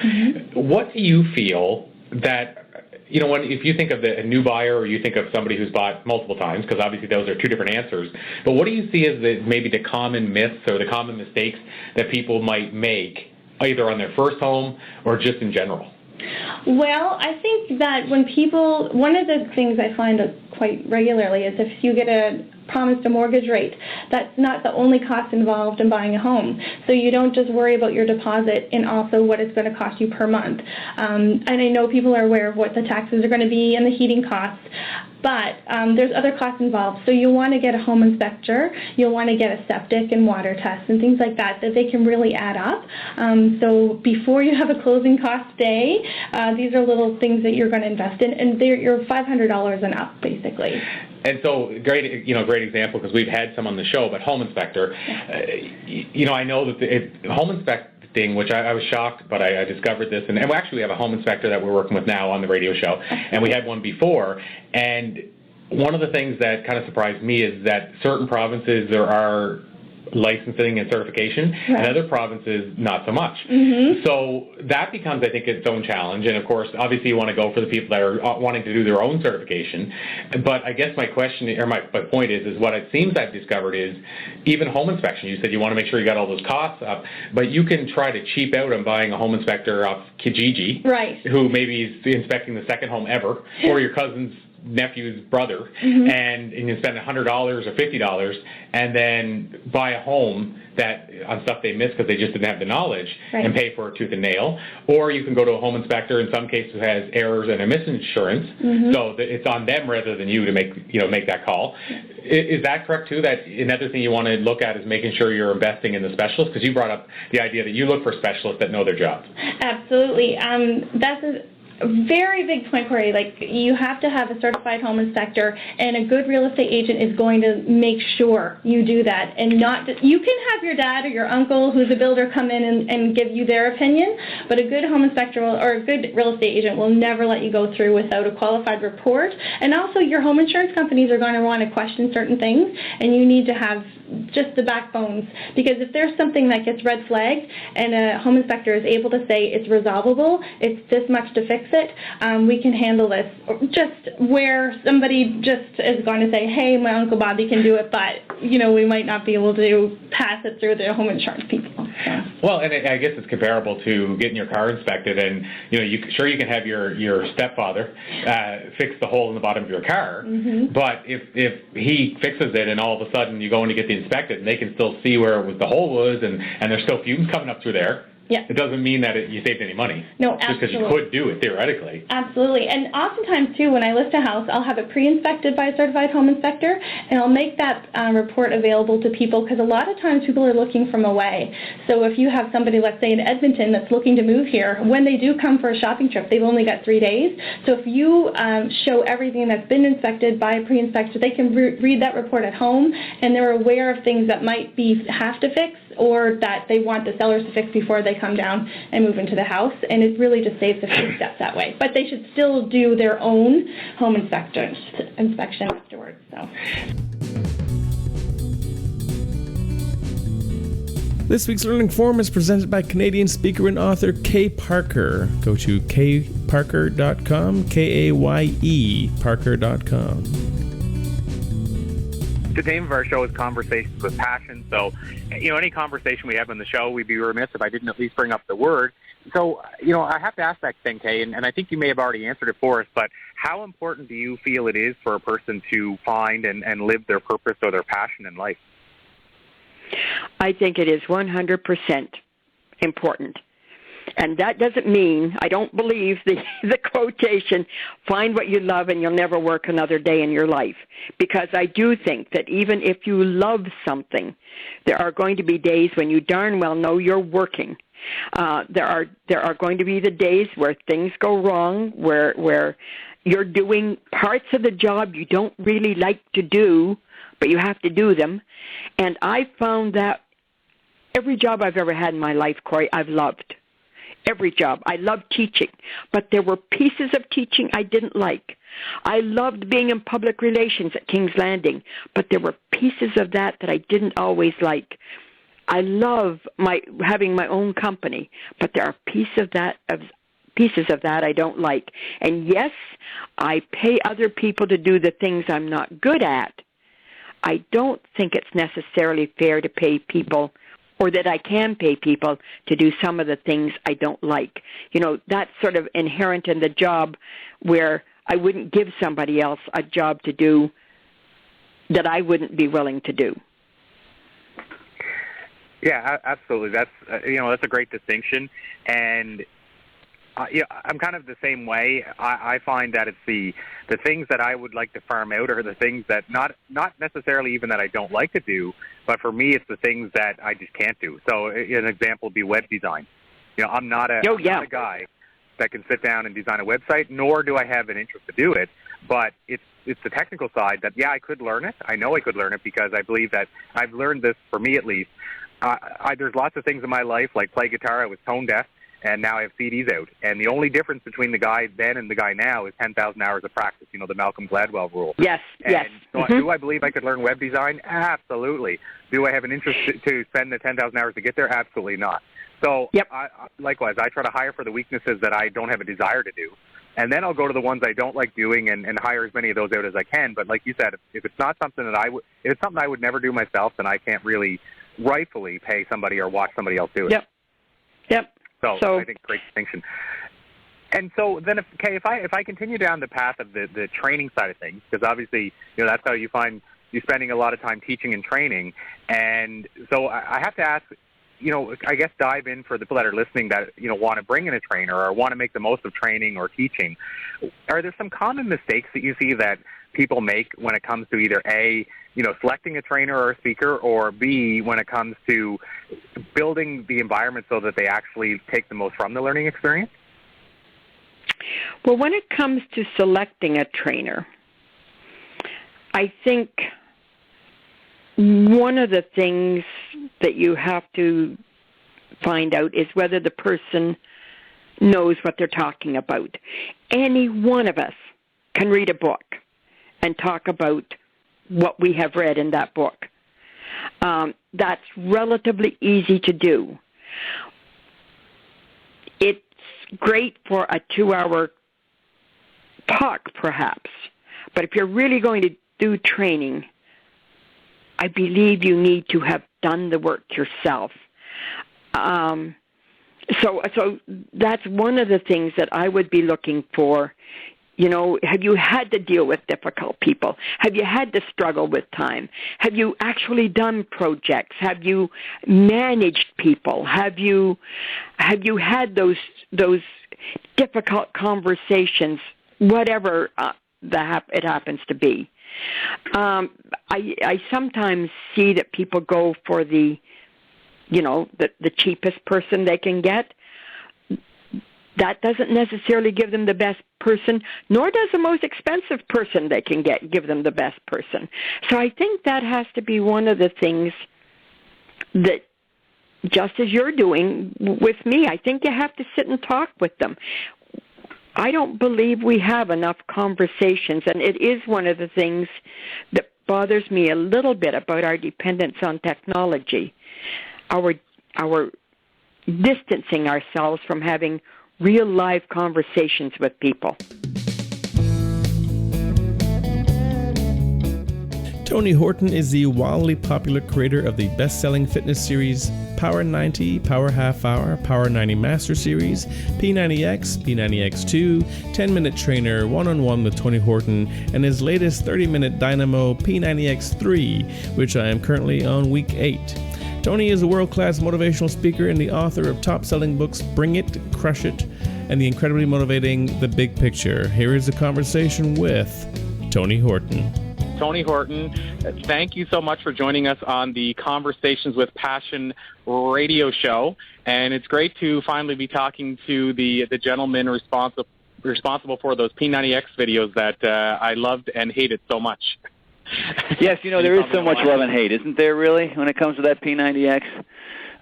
what do you feel that, if you think of a new buyer or you think of somebody who's bought multiple times, because obviously those are two different answers, but what do you see as maybe the common myths or the common mistakes that people might make either on their first home or just in general? Well, I think that one of the things I find quite regularly is if you get promised a mortgage rate, that's not the only cost involved in buying a home. So you don't just worry about your deposit and also what it's going to cost you per month. And I know people are aware of what the taxes are going to be and the heating costs, but there's other costs involved. So you'll want to get a home inspector, you'll want to get a septic and water test and things like that they can really add up. So before you have a closing cost day, these are little things that you're going to invest in, and you're $500 and up, basically. And so, great example, because we've had some on the show, but home inspector, I know that home inspecting, which I was shocked, but I discovered this, and actually we have a home inspector that we're working with now on the radio show, and we had one before, and one of the things that kind of surprised me is that certain provinces there are licensing and certification, and other provinces not so much. So that becomes, I think, its own challenge. And of course, obviously, you want to go for the people that are wanting to do their own certification. But I guess my question, or my point is what it seems I've discovered is even home inspection. You said you want to make sure you got all those costs up, but you can try to cheap out on buying a home inspector off Kijiji, who maybe is inspecting the second home ever, or your cousin's nephew's brother, and you spend $100 or $50 and then buy a home that on stuff they missed because they just didn't have the knowledge and pay for it tooth and nail. Or you can go to a home inspector, in some cases, who has errors and emission insurance, so that it's on them rather than you to make that call. Is that correct too? That another thing you want to look at is making sure you're investing in the specialists, because you brought up the idea that you look for specialists that know their jobs. Absolutely. That's a very big point, Corey. You have to have a certified home inspector, and a good real estate agent is going to make sure you do that. And you can have your dad or your uncle who's a builder come in and give you their opinion, but a good home inspector or a good real estate agent will never let you go through without a qualified report. And also, your home insurance companies are going to want to question certain things, and you need to have just the backbones, because if there's something that gets red flagged and a home inspector is able to say it's resolvable, it's this much to fix it, we can handle this. Just where somebody just is going to say, hey, my Uncle Bobby can do it, but we might not be able to pass it through the home insurance people. So. Well, and I guess it's comparable to getting your car inspected, and you can have your stepfather fix the hole in the bottom of your car, but if he fixes it and all of a sudden you go in to get the inspected and they can still see where the hole was and there's still fumes coming up through there. Yeah. It doesn't mean that you saved any money. No, just because you could do it theoretically. Absolutely. And oftentimes, too, when I list a house, I'll have it pre-inspected by a certified home inspector, and I'll make that report available to people because a lot of times people are looking from away. So if you have somebody, let's say in Edmonton, that's looking to move here, when they do come for a shopping trip, they've only got 3 days. So if you show everything that's been inspected by a pre-inspector, they can read that report at home, and they're aware of things that might have to fix or that they want the sellers to fix before they come down and move into the house, and it really just saves a few steps that way. But they should still do their own home inspection afterwards. So. This week's Learning Forum is presented by Canadian speaker and author Kaye Parker. Go to kayeparker.com, Kaye Parker.com. The name of our show is Conversations with Passion. So, any conversation we have on the show, we'd be remiss if I didn't at least bring up the word. So, I have to ask that thing, Kaye, and I think you may have already answered it for us, but how important do you feel it is for a person to find and live their purpose or their passion in life? I think it is 100% important. And that doesn't mean, I don't believe the quotation, find what you love and you'll never work another day in your life. Because I do think that even if you love something, there are going to be days when you darn well know you're working. There are going to be the days where things go wrong, where you're doing parts of the job you don't really like to do, but you have to do them. And I found that every job I've ever had in my life, Corey, I've loved. Every job. I loved teaching, but there were pieces of teaching I didn't like. I loved being in public relations at King's Landing, but there were pieces of that I didn't always like. I love having my own company, but there are pieces of that I don't like. And yes, I pay other people to do the things I'm not good at. I don't think it's necessarily fair to pay people, or that I can pay people to do some of the things I don't like. That's sort of inherent in the job, where I wouldn't give somebody else a job to do that I wouldn't be willing to do. Yeah, absolutely. That's that's a great distinction, and I'm kind of the same way. I find that it's the things that I would like to farm out are the things that not necessarily even that I don't like to do, but for me it's the things that I just can't do. So an example would be web design. I'm not a guy that can sit down and design a website, nor do I have an interest to do it, but it's the technical side that, I could learn it. I know I could learn it because I believe that I've learned this, for me at least. There's lots of things in my life, like play guitar. I was tone deaf, and now I have CDs out. And the only difference between the guy then and the guy now is 10,000 hours of practice, the Malcolm Gladwell rule. Yes, yes. So do I believe I could learn web design? Absolutely. Do I have an interest to spend the 10,000 hours to get there? Absolutely not. So likewise, I try to hire for the weaknesses that I don't have a desire to do. And then I'll go to the ones I don't like doing and hire as many of those out as I can. But like you said, if it's not something that if it's something I would never do myself, then I can't really rightfully pay somebody or watch somebody else do it. Yep. So I think great distinction. And so then, if I continue down the path of the training side of things, because obviously that's how you find you're spending a lot of time teaching and training, and so I have to ask, I guess dive in for the people that are listening that want to bring in a trainer or want to make the most of training or teaching. Are there some common mistakes that you see that people make when it comes to either A, selecting a trainer or a speaker, or B, when it comes to building the environment so that they actually take the most from the learning experience? Well, when it comes to selecting a trainer, I think one of the things that you have to find out is whether the person knows what they're talking about. Any one of us can read a book and talk about what we have read in that book. That's relatively easy to do. It's great for a 2-hour talk, perhaps. But if you're really going to do training, I believe you need to have done the work yourself. So that's one of the things that I would be looking for. You know, have you had to deal with difficult people? Have you had to struggle with time? Have you actually done projects? Have you managed people? Have you had those difficult conversations, whatever it happens to be? I sometimes see that people go for the cheapest person they can get. That doesn't necessarily give them the best person, nor does the most expensive person they can get give them the best person. So I think that has to be one of the things that, just as you're doing with me, I think you have to sit and talk with them. I don't believe we have enough conversations, and it is one of the things that bothers me a little bit about our dependence on technology, our distancing ourselves from having real live conversations with people. Toni Horton is the wildly popular creator of the best-selling fitness series Power 90, Power Half Hour, Power 90 Master Series, P90X, P90X2, 10-Minute Trainer, One-on-One with Toni Horton, and his latest 30-minute Dynamo P90X3, which I am currently on week 8. Toni is a world-class motivational speaker and the author of top-selling books Bring It, Crush It, and the incredibly motivating The Big Picture. Here is a conversation with Toni Horton. Toni Horton, thank you so much for joining us on the Conversations with Passion radio show. And it's great to finally be talking to the gentleman responsible for those P90X videos that I loved and hated so much. Yes, there is so much love and hate, isn't there, really, when it comes to that P90X?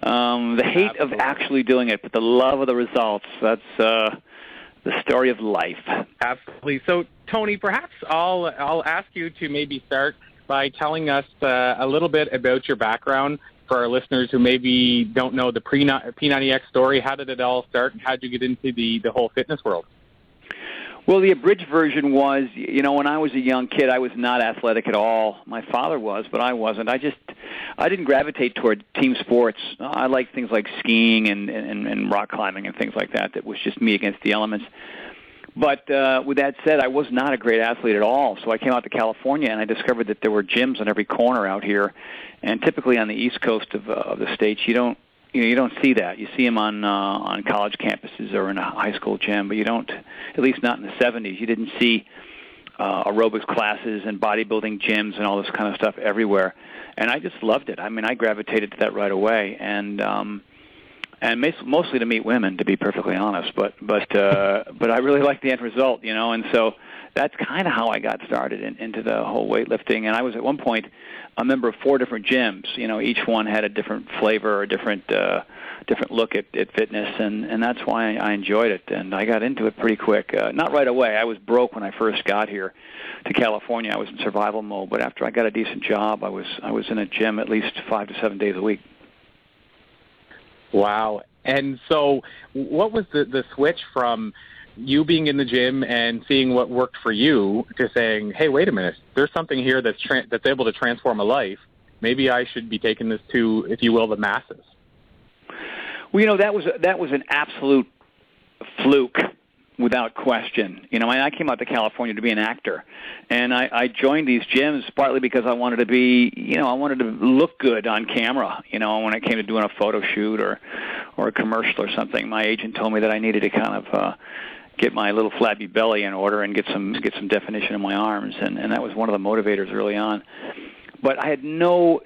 The hate of actually doing it, but the love of the results, that's the story of life. Absolutely. So, Toni, perhaps I'll ask you to maybe start by telling us a little bit about your background for our listeners who maybe don't know the P90X story. How did it all start, and how did you get into the whole fitness world? Well, the abridged version was, when I was a young kid, I was not athletic at all. My father was, but I wasn't. I didn't gravitate toward team sports. I liked things like skiing and rock climbing and things like that. That was just me against the elements. But with that said, I was not a great athlete at all. So I came out to California, and I discovered that there were gyms on every corner out here. And typically on the East Coast of the states, you don't see that. You see them on college campuses or in a high school gym, but you don't, at least not in the 70s. You didn't see aerobics classes and bodybuilding gyms and all this kind of stuff everywhere. And I just loved it. I mean, I gravitated to that right away, and mostly to meet women, to be perfectly honest. But I really liked the end result, and so that's kind of how I got started into the whole weightlifting. And I was at one point a member of 4 different gyms. Each one had a different flavor or different look at fitness, and that's why I enjoyed it. And I got into it pretty quick. Not right away. I was broke when I first got here to California. I was in survival mode. But after I got a decent job, I was in a gym at least 5 to 7 days a week. Wow. And so what was the switch from you being in the gym and seeing what worked for you to saying, hey, wait a minute, there's something here that's able to transform a life. Maybe I should be taking this to, if you will, the masses? Well, that was an absolute fluke, without question. I came out to California to be an actor, and I joined these gyms partly because I wanted to be, I wanted to look good on camera. When it came to doing a photo shoot or a commercial or something, my agent told me that I needed to kind of get my little flabby belly in order and get some definition in my arms, and that was one of the motivators early on. But I had no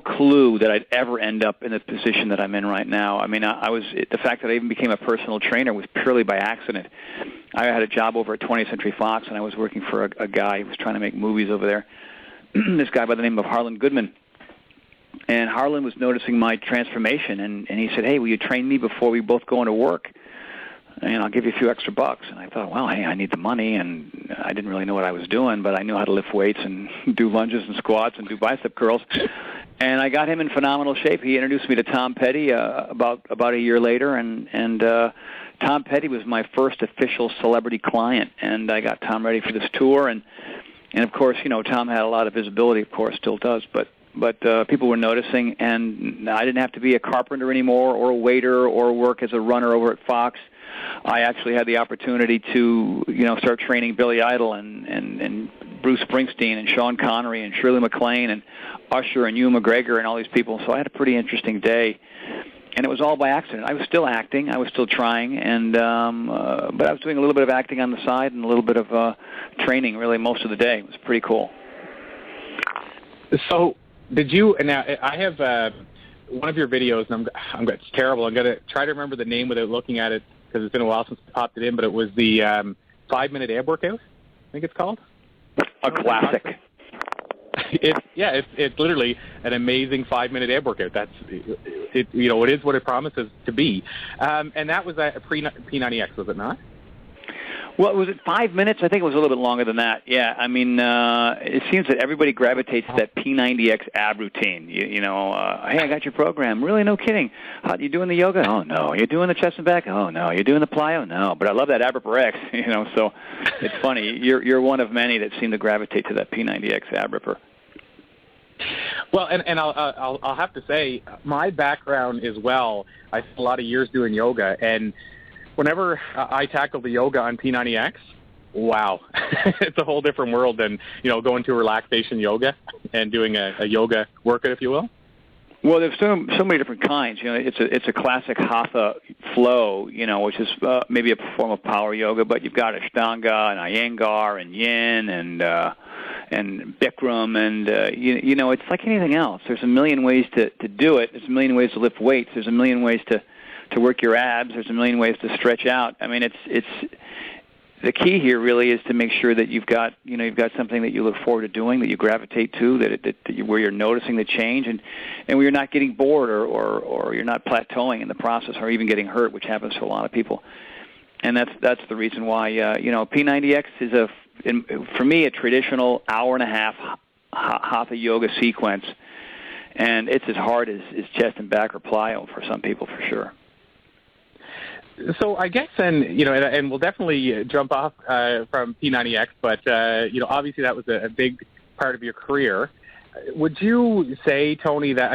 clue that I'd ever end up in the position that I'm in right now. I mean, the fact that I even became a personal trainer was purely by accident. I had a job over at 20th Century Fox, and I was working for a guy who was trying to make movies over there, this guy by the name of Harlan Goodman. And Harlan was noticing my transformation, and he said, hey, will you train me before we both go into work? And I'll give you a few extra bucks. And I thought, well, hey, I need the money, and I didn't really know what I was doing, but I knew how to lift weights and do lunges and squats and do bicep curls. And I got him in phenomenal shape. He introduced me to Tom Petty about a year later, and Tom Petty was my first official celebrity client, and I got Tom ready for this tour. And of course, Tom had a lot of visibility, of course, still does, but but people were noticing, and I didn't have to be a carpenter anymore or a waiter or work as a runner over at Fox. I actually had the opportunity to, start training Billy Idol and Bruce Springsteen and Sean Connery and Shirley MacLaine and Usher and Ewan McGregor and all these people. So I had a pretty interesting day, and it was all by accident. I was still acting, I was still trying, and but I was doing a little bit of acting on the side and a little bit of training really most of the day. It was pretty cool. So did you? Now I have one of your videos, and it's terrible. I'm gonna try to remember the name without looking at it because it's been a while since I popped it in. But it was the 5-minute ab workout, I think it's called. A classic. It's literally an amazing 5-minute ab workout. That's it. It is what it promises to be. And that was a P90X, was it not? Well, was it 5 minutes? I think it was a little bit longer than that. Yeah, I mean, it seems that everybody gravitates to that P90X ab routine. Hey, I got your program. Really, no kidding. You doing the yoga? Oh, no. You're doing the chest and back? Oh, no. You're doing the plyo? No. But I love that ab ripper X, so it's funny. You're one of many that seem to gravitate to that P90X ab ripper. Well, and I'll have to say, my background as well, I spent a lot of years doing yoga, and whenever I tackle the yoga on P90X, wow, it's a whole different world than, going to relaxation yoga and doing a yoga workout, if you will. Well, there's so many different kinds. It's a classic Hatha flow, which is maybe a form of power yoga, but you've got Ashtanga and Iyengar and Yin and Bikram, and it's like anything else. There's a million ways to do it. There's a million ways to lift weights. There's a million ways to work your abs. There's a million ways to stretch out. I mean, it's the key here really is to make sure that you've got something that you look forward to doing, that you gravitate to, where you're noticing the change, and where you're not getting bored or you're not plateauing in the process or even getting hurt, which happens to a lot of people. And that's the reason why P90X is for me a traditional hour-and-a-half Hatha yoga sequence, and it's as hard as chest and back or plyo for some people for sure. So I guess then, and we'll definitely jump off from P90X, but, obviously that was a big part of your career. Would you say, Tony, that,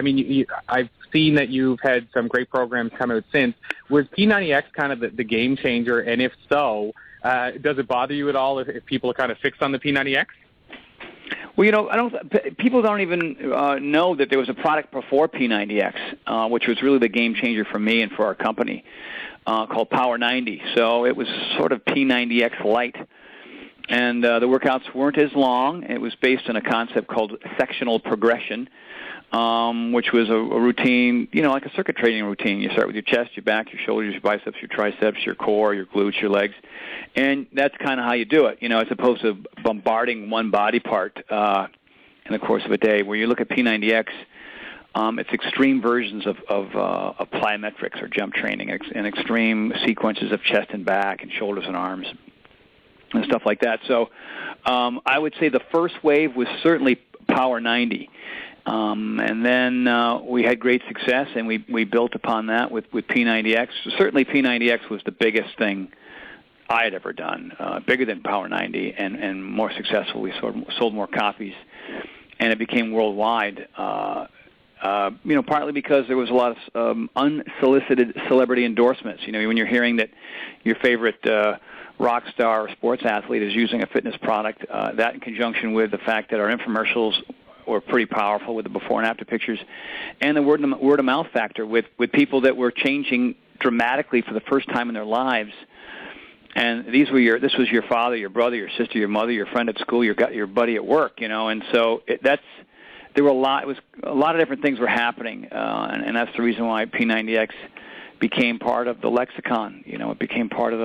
I've seen that you've had some great programs come out since. Was P90X kind of the game changer? And if so, does it bother you at all if people are kind of fixed on the P90X? Well, people don't even know that there was a product before P90X, which was really the game changer for me and for our company, called Power 90. So it was sort of P90X light. And the workouts weren't as long. It was based on a concept called sectional progression, which was a routine, like a circuit training routine. You start with your chest, your back, your shoulders, your biceps, your triceps, your core, your glutes, your legs. And that's kind of how you do it, as opposed to bombarding one body part in the course of a day. Where you look at P90X, it's extreme versions of plyometrics or jump training and extreme sequences of chest and back and shoulders and arms and stuff like that. So I would say the first wave was certainly Power 90. And then we had great success, and we built upon that with P90X. Certainly P90X was the biggest thing I had ever done, bigger than Power 90 and more successful. We sold more copies, and it became worldwide, partly because there was a lot of unsolicited celebrity endorsements. When you're hearing that your favorite rock star or sports athlete is using a fitness product, that in conjunction with the fact that our infomercials were pretty powerful with the before and after pictures, and the word of mouth factor with people that were changing dramatically for the first time in their lives. And this was your father, your brother, your sister, your mother, your friend at school, your buddy at work, and so there were a lot of different things were happening, and that's the reason why P90X became part of the lexicon. It became part of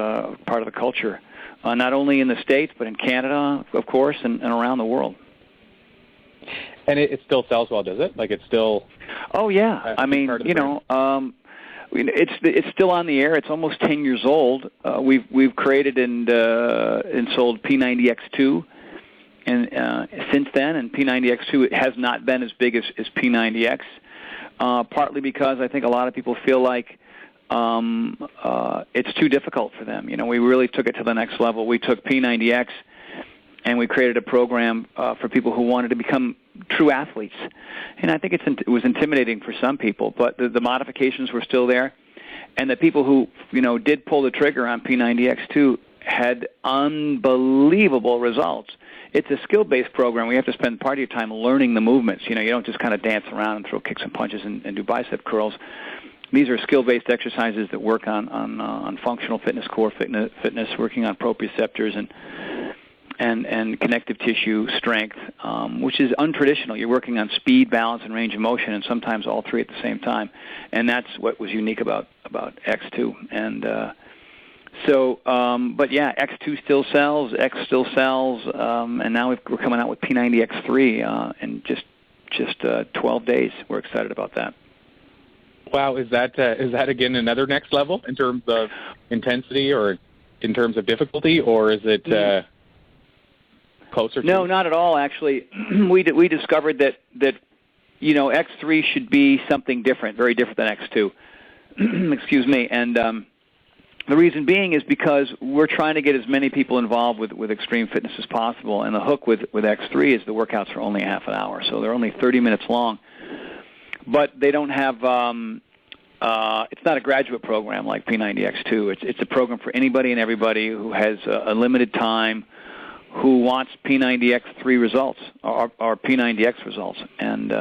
the culture, not only in the States but in Canada, of course, and around the world. And it still sells well, does it? Like it's still? Oh yeah. It's still on the air. It's almost 10 years old. We've created and sold P90X2, and since then, and P90X2 has not been as big as P90X. Partly because I think a lot of people feel like it's too difficult for them. We really took it to the next level. We took P90X and we created a program for people who wanted to become true athletes. And I think it was intimidating for some people, but the modifications were still there. And the people who, did pull the trigger on P90X2 had unbelievable results. It's a skill-based program. We have to spend part of your time learning the movements. You don't just kind of dance around and throw kicks and punches and do bicep curls. These are skill-based exercises that work on functional fitness, core fitness, working on proprioceptors and connective tissue strength, which is untraditional. You're working on speed, balance, and range of motion, and sometimes all three at the same time. And that's what was unique about X2. And but yeah, X2 still sells, X still sells, and now we're coming out with P90X3 in just 12 days. We're excited about that. Wow, is that again another next level in terms of intensity or in terms of difficulty, or is it closer? No, not at all. Actually, we discovered that X3 should be something different, very different than X2. Excuse me, and the reason being is because we're trying to get as many people involved with extreme fitness as possible, and the hook with X3 is the workouts are only half an hour, so they're only 30 minutes long. But they don't have, it's not a graduate program like P90X2. It's a program for anybody and everybody who has a limited time, who wants P90X3 results or P90X results. And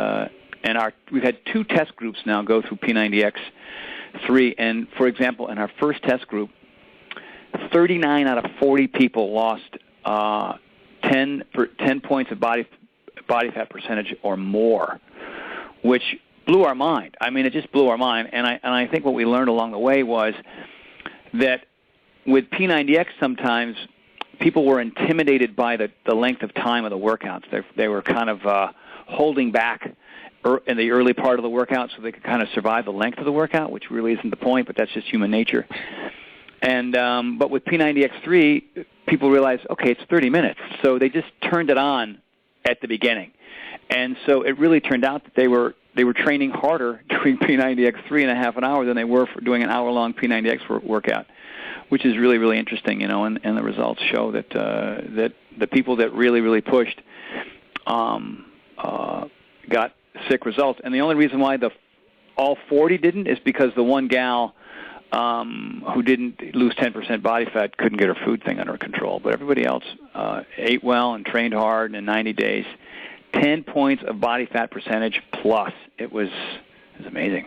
we've had 2 test groups now go through P90X3. And, for example, in our first test group, 39 out of 40 people lost 10 points of body fat percentage or more, which blew our mind. I mean, it just blew our mind. And I think what we learned along the way was that with P90X sometimes people were intimidated by the length of time of the workouts. They were kind of holding back in the early part of the workout so they could kind of survive the length of the workout, which really isn't the point, but that's just human nature. And but with P90X3, people realized, okay, it's 30 minutes. So they just turned it on at the beginning. And so it really turned out that they were training harder doing P90X3 in a half an hour than they were for doing an hour-long P90X workout, which is really, really interesting, and the results show that that the people that really, really pushed got sick results. And the only reason why all 40 didn't is because the one gal who didn't lose 10% body fat couldn't get her food thing under control. But everybody else ate well and trained hard in 90 days. 10 points of body fat percentage plus. It was amazing.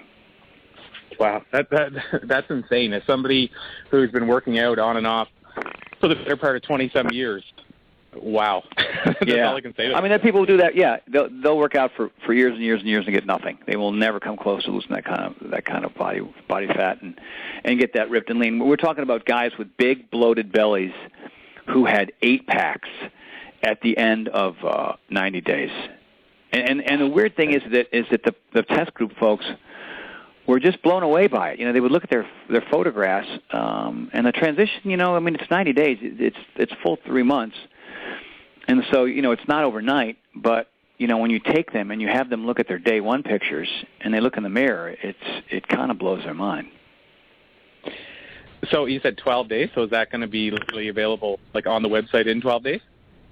Wow, that's insane. As somebody who's been working out on and off for the better part of 20-some years, wow. That's all I can say. I mean, there are people who do that. Yeah, they'll work out for years and years and years and get nothing. They will never come close to losing that kind of body fat and get that ripped and lean. We're talking about guys with big bloated bellies who had 8-packs at the end of 90 days. And the weird thing is that the test group folks were just blown away by it. They would look at their photographs and the transition. I mean, it's 90 days. It's full 3 months, and so it's not overnight. But when you take them and you have them look at their day one pictures and they look in the mirror, it kind of blows their mind. So you said 12 days. So is that going to be literally available like on the website in 12 days?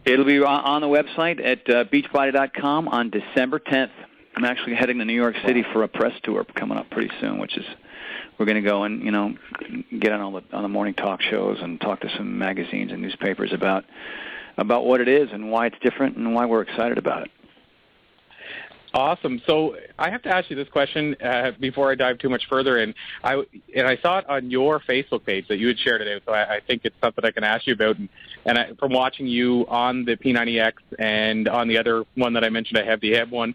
It'll be on the website at beachbody.com on December 10th. I'm actually heading to New York City for a press tour coming up pretty soon, which is we're going to go and get on the morning talk shows and talk to some magazines and newspapers about what it is and why it's different and why we're excited about it. Awesome. So I have to ask you this question before I dive too much further. And I saw it on your Facebook page that you had shared it out. So I think it's something I can ask you about. And from watching you on the P90X and on the other one that I mentioned, I have the Heb one,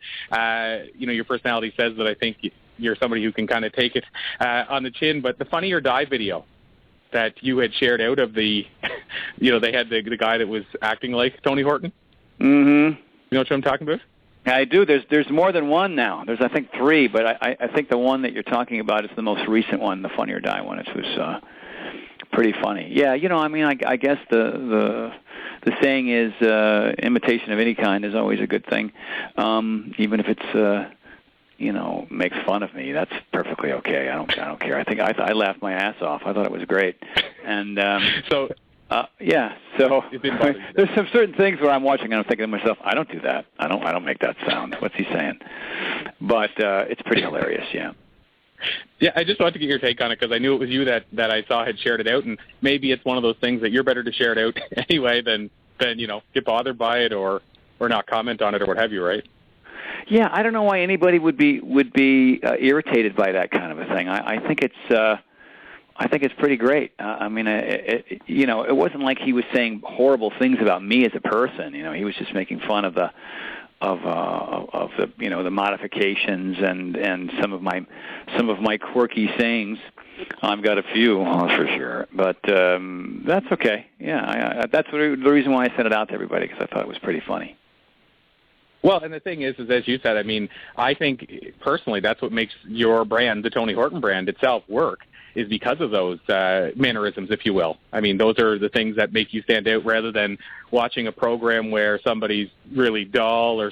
your personality says that I think you're somebody who can kind of take it on the chin. But the Funny or Die video that you had shared out of they had the guy that was acting like Tony Horton. Mm-hmm. You know what I'm talking about? I do. There's more than one now. There's, I think, 3, but I think the one that you're talking about is the most recent one, the Funny or Die one. It was pretty funny. Yeah, I mean, I guess the saying is imitation of any kind is always a good thing, even if it's makes fun of me. That's perfectly okay. I don't care. I think I laughed my ass off. I thought it was great, and so. Yeah. So There's some certain things where I'm watching and I'm thinking to myself, I don't do that. I don't make that sound. What's he saying? But it's pretty hilarious. Yeah. Yeah, I just wanted to get your take on it because I knew it was you that I saw had shared it out, and maybe it's one of those things that you're better to share it out anyway than get bothered by it or not comment on it or what have you, right? Yeah, I don't know why anybody would be irritated by that kind of a thing. I think it's pretty great. I mean, it wasn't like he was saying horrible things about me as a person. He was just making fun of the the modifications and some of my quirky sayings. I've got a few for sure, but that's okay. Yeah, that's the reason why I sent it out to everybody, because I thought it was pretty funny. Well, and the thing is as you said, I mean, I think personally that's what makes your brand, the Tony Horton brand itself, work, is because of those mannerisms, if you will. I mean, those are the things that make you stand out rather than watching a program where somebody's really dull or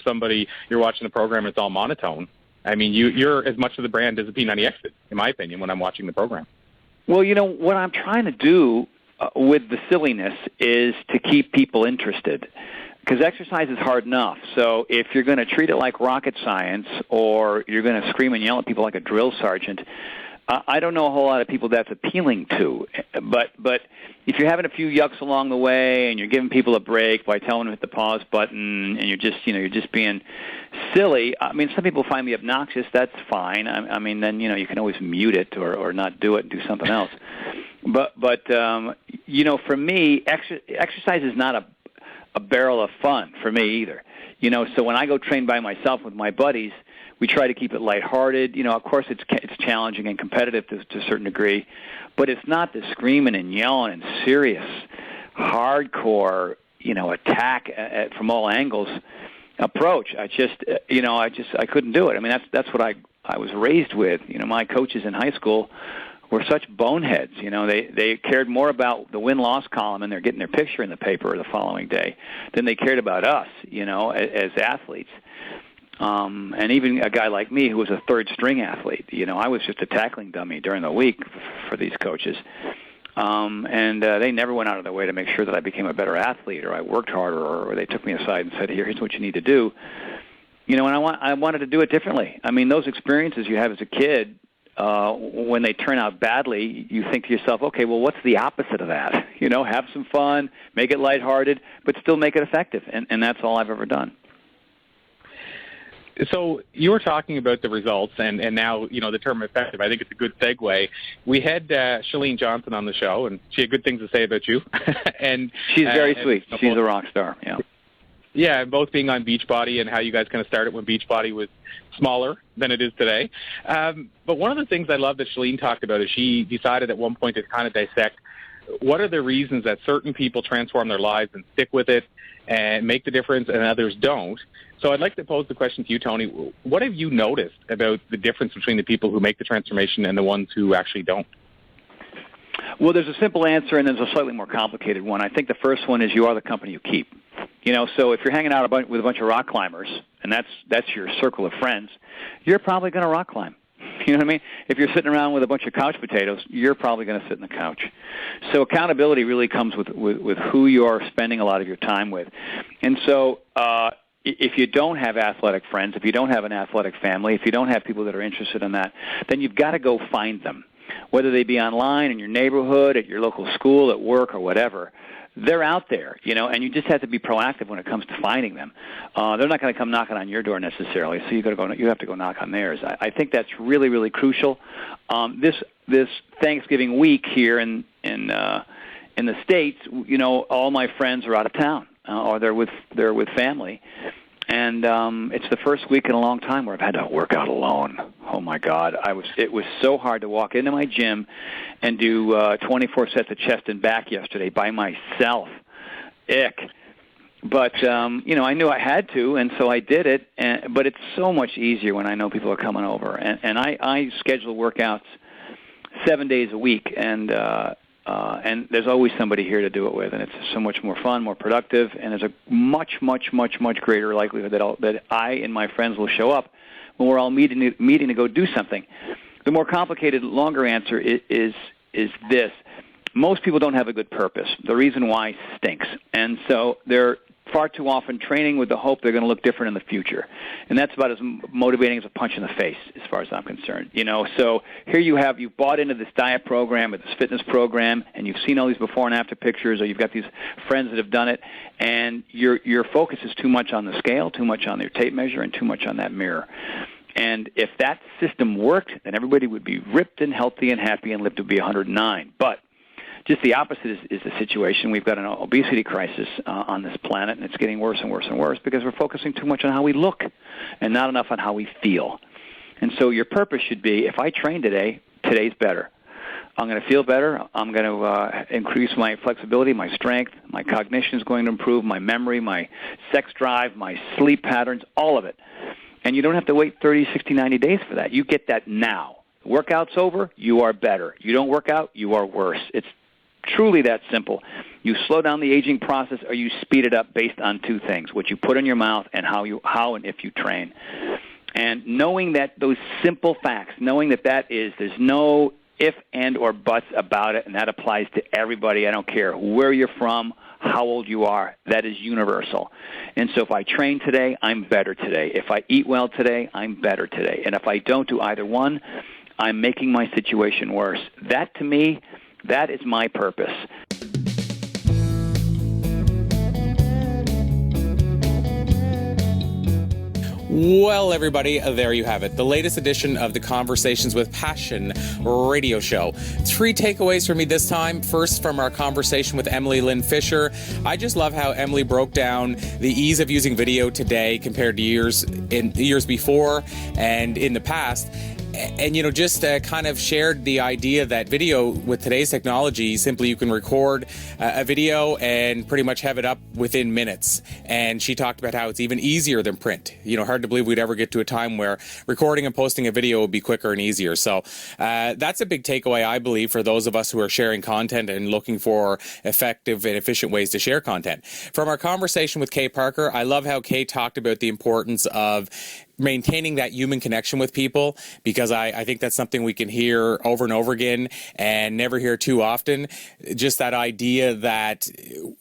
you're watching a program and it's all monotone. I mean, you're as much of the brand as a P90X is, in my opinion, when I'm watching the program. Well, what I'm trying to do with the silliness is to keep people interested, because exercise is hard enough. So if you're going to treat it like rocket science or you're going to scream and yell at people like a drill sergeant, I don't know a whole lot of people that's appealing to. But if you're having a few yucks along the way and you're giving people a break by telling them to hit the pause button and you're just being silly, I mean, some people find me obnoxious. That's fine. I mean, then you can always mute it or not do it and do something else. But for me, exercise is not a barrel of fun for me either. So when I go train by myself with my buddies, we try to keep it lighthearted. Of course, it's challenging and competitive to a certain degree, but it's not the screaming and yelling and serious, hardcore, attack from all angles approach. I couldn't do it. I mean, that's what I was raised with. My coaches in high school were such boneheads. They cared more about the win-loss column and they're getting their picture in the paper the following day than they cared about us, as athletes. And even a guy like me who was a third-string athlete, I was just a tackling dummy during the week for these coaches. And they never went out of their way to make sure that I became a better athlete or I worked harder or they took me aside and said, here's what you need to do. And I wanted to do it differently. I mean, those experiences you have as a kid, when they turn out badly, you think to yourself, okay, well, what's the opposite of that? Have some fun, make it lighthearted, but still make it effective. And that's all I've ever done. So you were talking about the results and now, the term effective. I think it's a good segue. We had Chalene Johnson on the show, and she had good things to say about you. And she's very sweet. She's a rock star, yeah. Yeah, both being on Beachbody and how you guys kind of started when Beachbody was smaller than it is today. But one of the things I love that Chalene talked about is she decided at one point to kind of dissect what are the reasons that certain people transform their lives and stick with it and make the difference and others don't. So I'd like to pose the question to you, Tony. What have you noticed about the difference between the people who make the transformation and the ones who actually don't? Well, there's a simple answer and there's a slightly more complicated one. I think the first one is you are the company you keep. So if you're hanging out with a bunch of rock climbers, and that's your circle of friends, you're probably going to rock climb. You know what I mean? If you're sitting around with a bunch of couch potatoes, you're probably going to sit in the couch. So accountability really comes with who you're spending a lot of your time with. And so if you don't have athletic friends, if you don't have an athletic family, if you don't have people that are interested in that, then you've got to go find them, whether they be online, in your neighborhood, at your local school, at work, or whatever. They're out there, and you just have to be proactive when it comes to finding them. They're not going to come knocking on your door necessarily, so you have to go knock on theirs. I think that's really, really crucial. This Thanksgiving week here in the States, all my friends are out of town, or they're with family. And it's the first week in a long time where I've had to work out alone. Oh my God, it was so hard to walk into my gym and do 24 sets of chest and back yesterday by myself. Ick. But I knew I had to, and so I did it. But it's so much easier when I know people are coming over. And I schedule workouts 7 days a week, and there's always somebody here to do it with, and it's so much more fun, more productive, and there's a much, much, much, much greater likelihood that I and my friends will show up when we're all meeting to go do something. The more complicated, longer answer is this. most people don't have a good purpose. The reason why stinks. And so they're far too often training with the hope they're going to look different in the future. And that's about as motivating as a punch in the face, as far as I'm concerned. So here you've bought into this diet program or this fitness program, and you've seen all these before and after pictures, or you've got these friends that have done it, and your focus is too much on the scale, too much on their tape measure, and too much on that mirror. And if that system worked, then everybody would be ripped and healthy and happy and live to be 109. But just the opposite is the situation. We've got an obesity crisis on this planet, and it's getting worse and worse and worse because we're focusing too much on how we look and not enough on how we feel. And so your purpose should be, if I train today, today's better. I'm going to feel better. I'm going to increase my flexibility, my strength. My cognition is going to improve, my memory, my sex drive, my sleep patterns, all of it. And you don't have to wait 30, 60, 90 days for that. You get that now. Workout's over, you are better. You don't work out, you are worse. It's truly that simple. You slow down the aging process or you speed it up based on two things, what you put in your mouth and how and if you train. And knowing that those simple facts, knowing that there's no if, and, or buts about it, and that applies to everybody. I don't care where you're from, how old you are. That is universal. And so if I train today, I'm better today. If I eat well today, I'm better today. And if I don't do either one, I'm making my situation worse. That, to me, that is my purpose. Well, everybody, there you have it. The latest edition of the Conversations with Passion radio show. 3 takeaways for me this time. First, from our conversation with Emily Lynn Fisher. I just love how Emily broke down the ease of using video today compared to years before and in the past. And, just kind of shared the idea that video with today's technology, simply you can record a video and pretty much have it up within minutes. And she talked about how it's even easier than print. Hard to believe we'd ever get to a time where recording and posting a video would be quicker and easier. So that's a big takeaway, I believe, for those of us who are sharing content and looking for effective and efficient ways to share content. From our conversation with Kaye Parker, I love how Kaye talked about the importance of maintaining that human connection with people, because I think that's something we can hear over and over again and never hear too often. Just that idea that,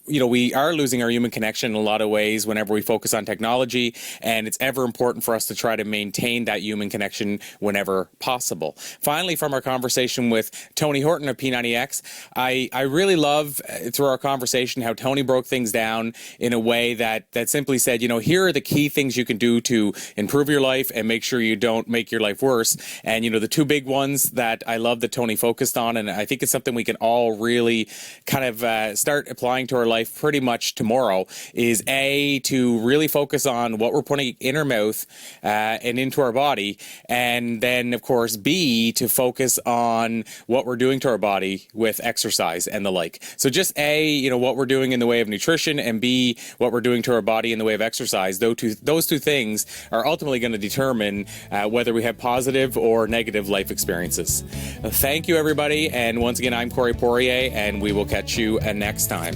we are losing our human connection in a lot of ways whenever we focus on technology, and it's ever important for us to try to maintain that human connection whenever possible. Finally, from our conversation with Tony Horton of P90X, I really love through our conversation how Tony broke things down in a way that simply said, here are the key things you can do to improve your life and make sure you don't make your life worse. And the 2 big ones that I love that Tony focused on, and I think it's something we can all really kind of start applying to our life pretty much tomorrow, is A, to really focus on what we're putting in our mouth and into our body, and then of course B, to focus on what we're doing to our body with exercise and the like. So just A, what we're doing in the way of nutrition, and B, what we're doing to our body in the way of exercise. Those two things are ultimately going to determine whether we have positive or negative life experiences. Thank you, everybody. And once again, I'm Corey Poirier, and we will catch you next time.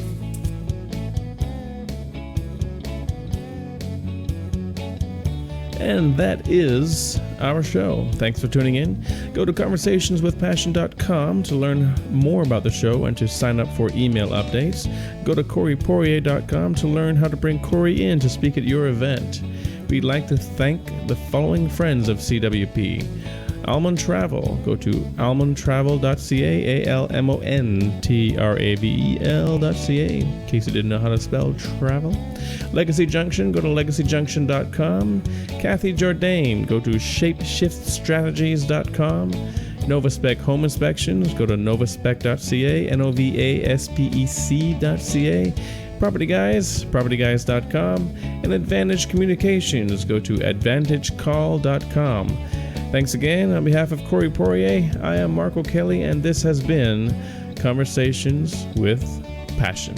And that is our show. Thanks for tuning in. Go to conversationswithpassion.com to learn more about the show and to sign up for email updates. Go to CoreyPoirier.com to learn how to bring Corey in to speak at your event. We'd like to thank the following friends of CWP. Almond Travel. Go to almondtravel.ca, ALMONTRAVEL.ca, in case you didn't know how to spell travel. Legacy Junction. Go to legacyjunction.com. Kathy Jourdain. Go to shapeshiftstrategies.com. Novaspec Home Inspections. Go to novaspec.ca, novaspec.ca. Property Guys, propertyguys.com. And Advantage Communications. Go to advantagecall.com. Thanks again. On behalf of Corey Poirier, I am Marco Kelly, and this has been Conversations with Passion.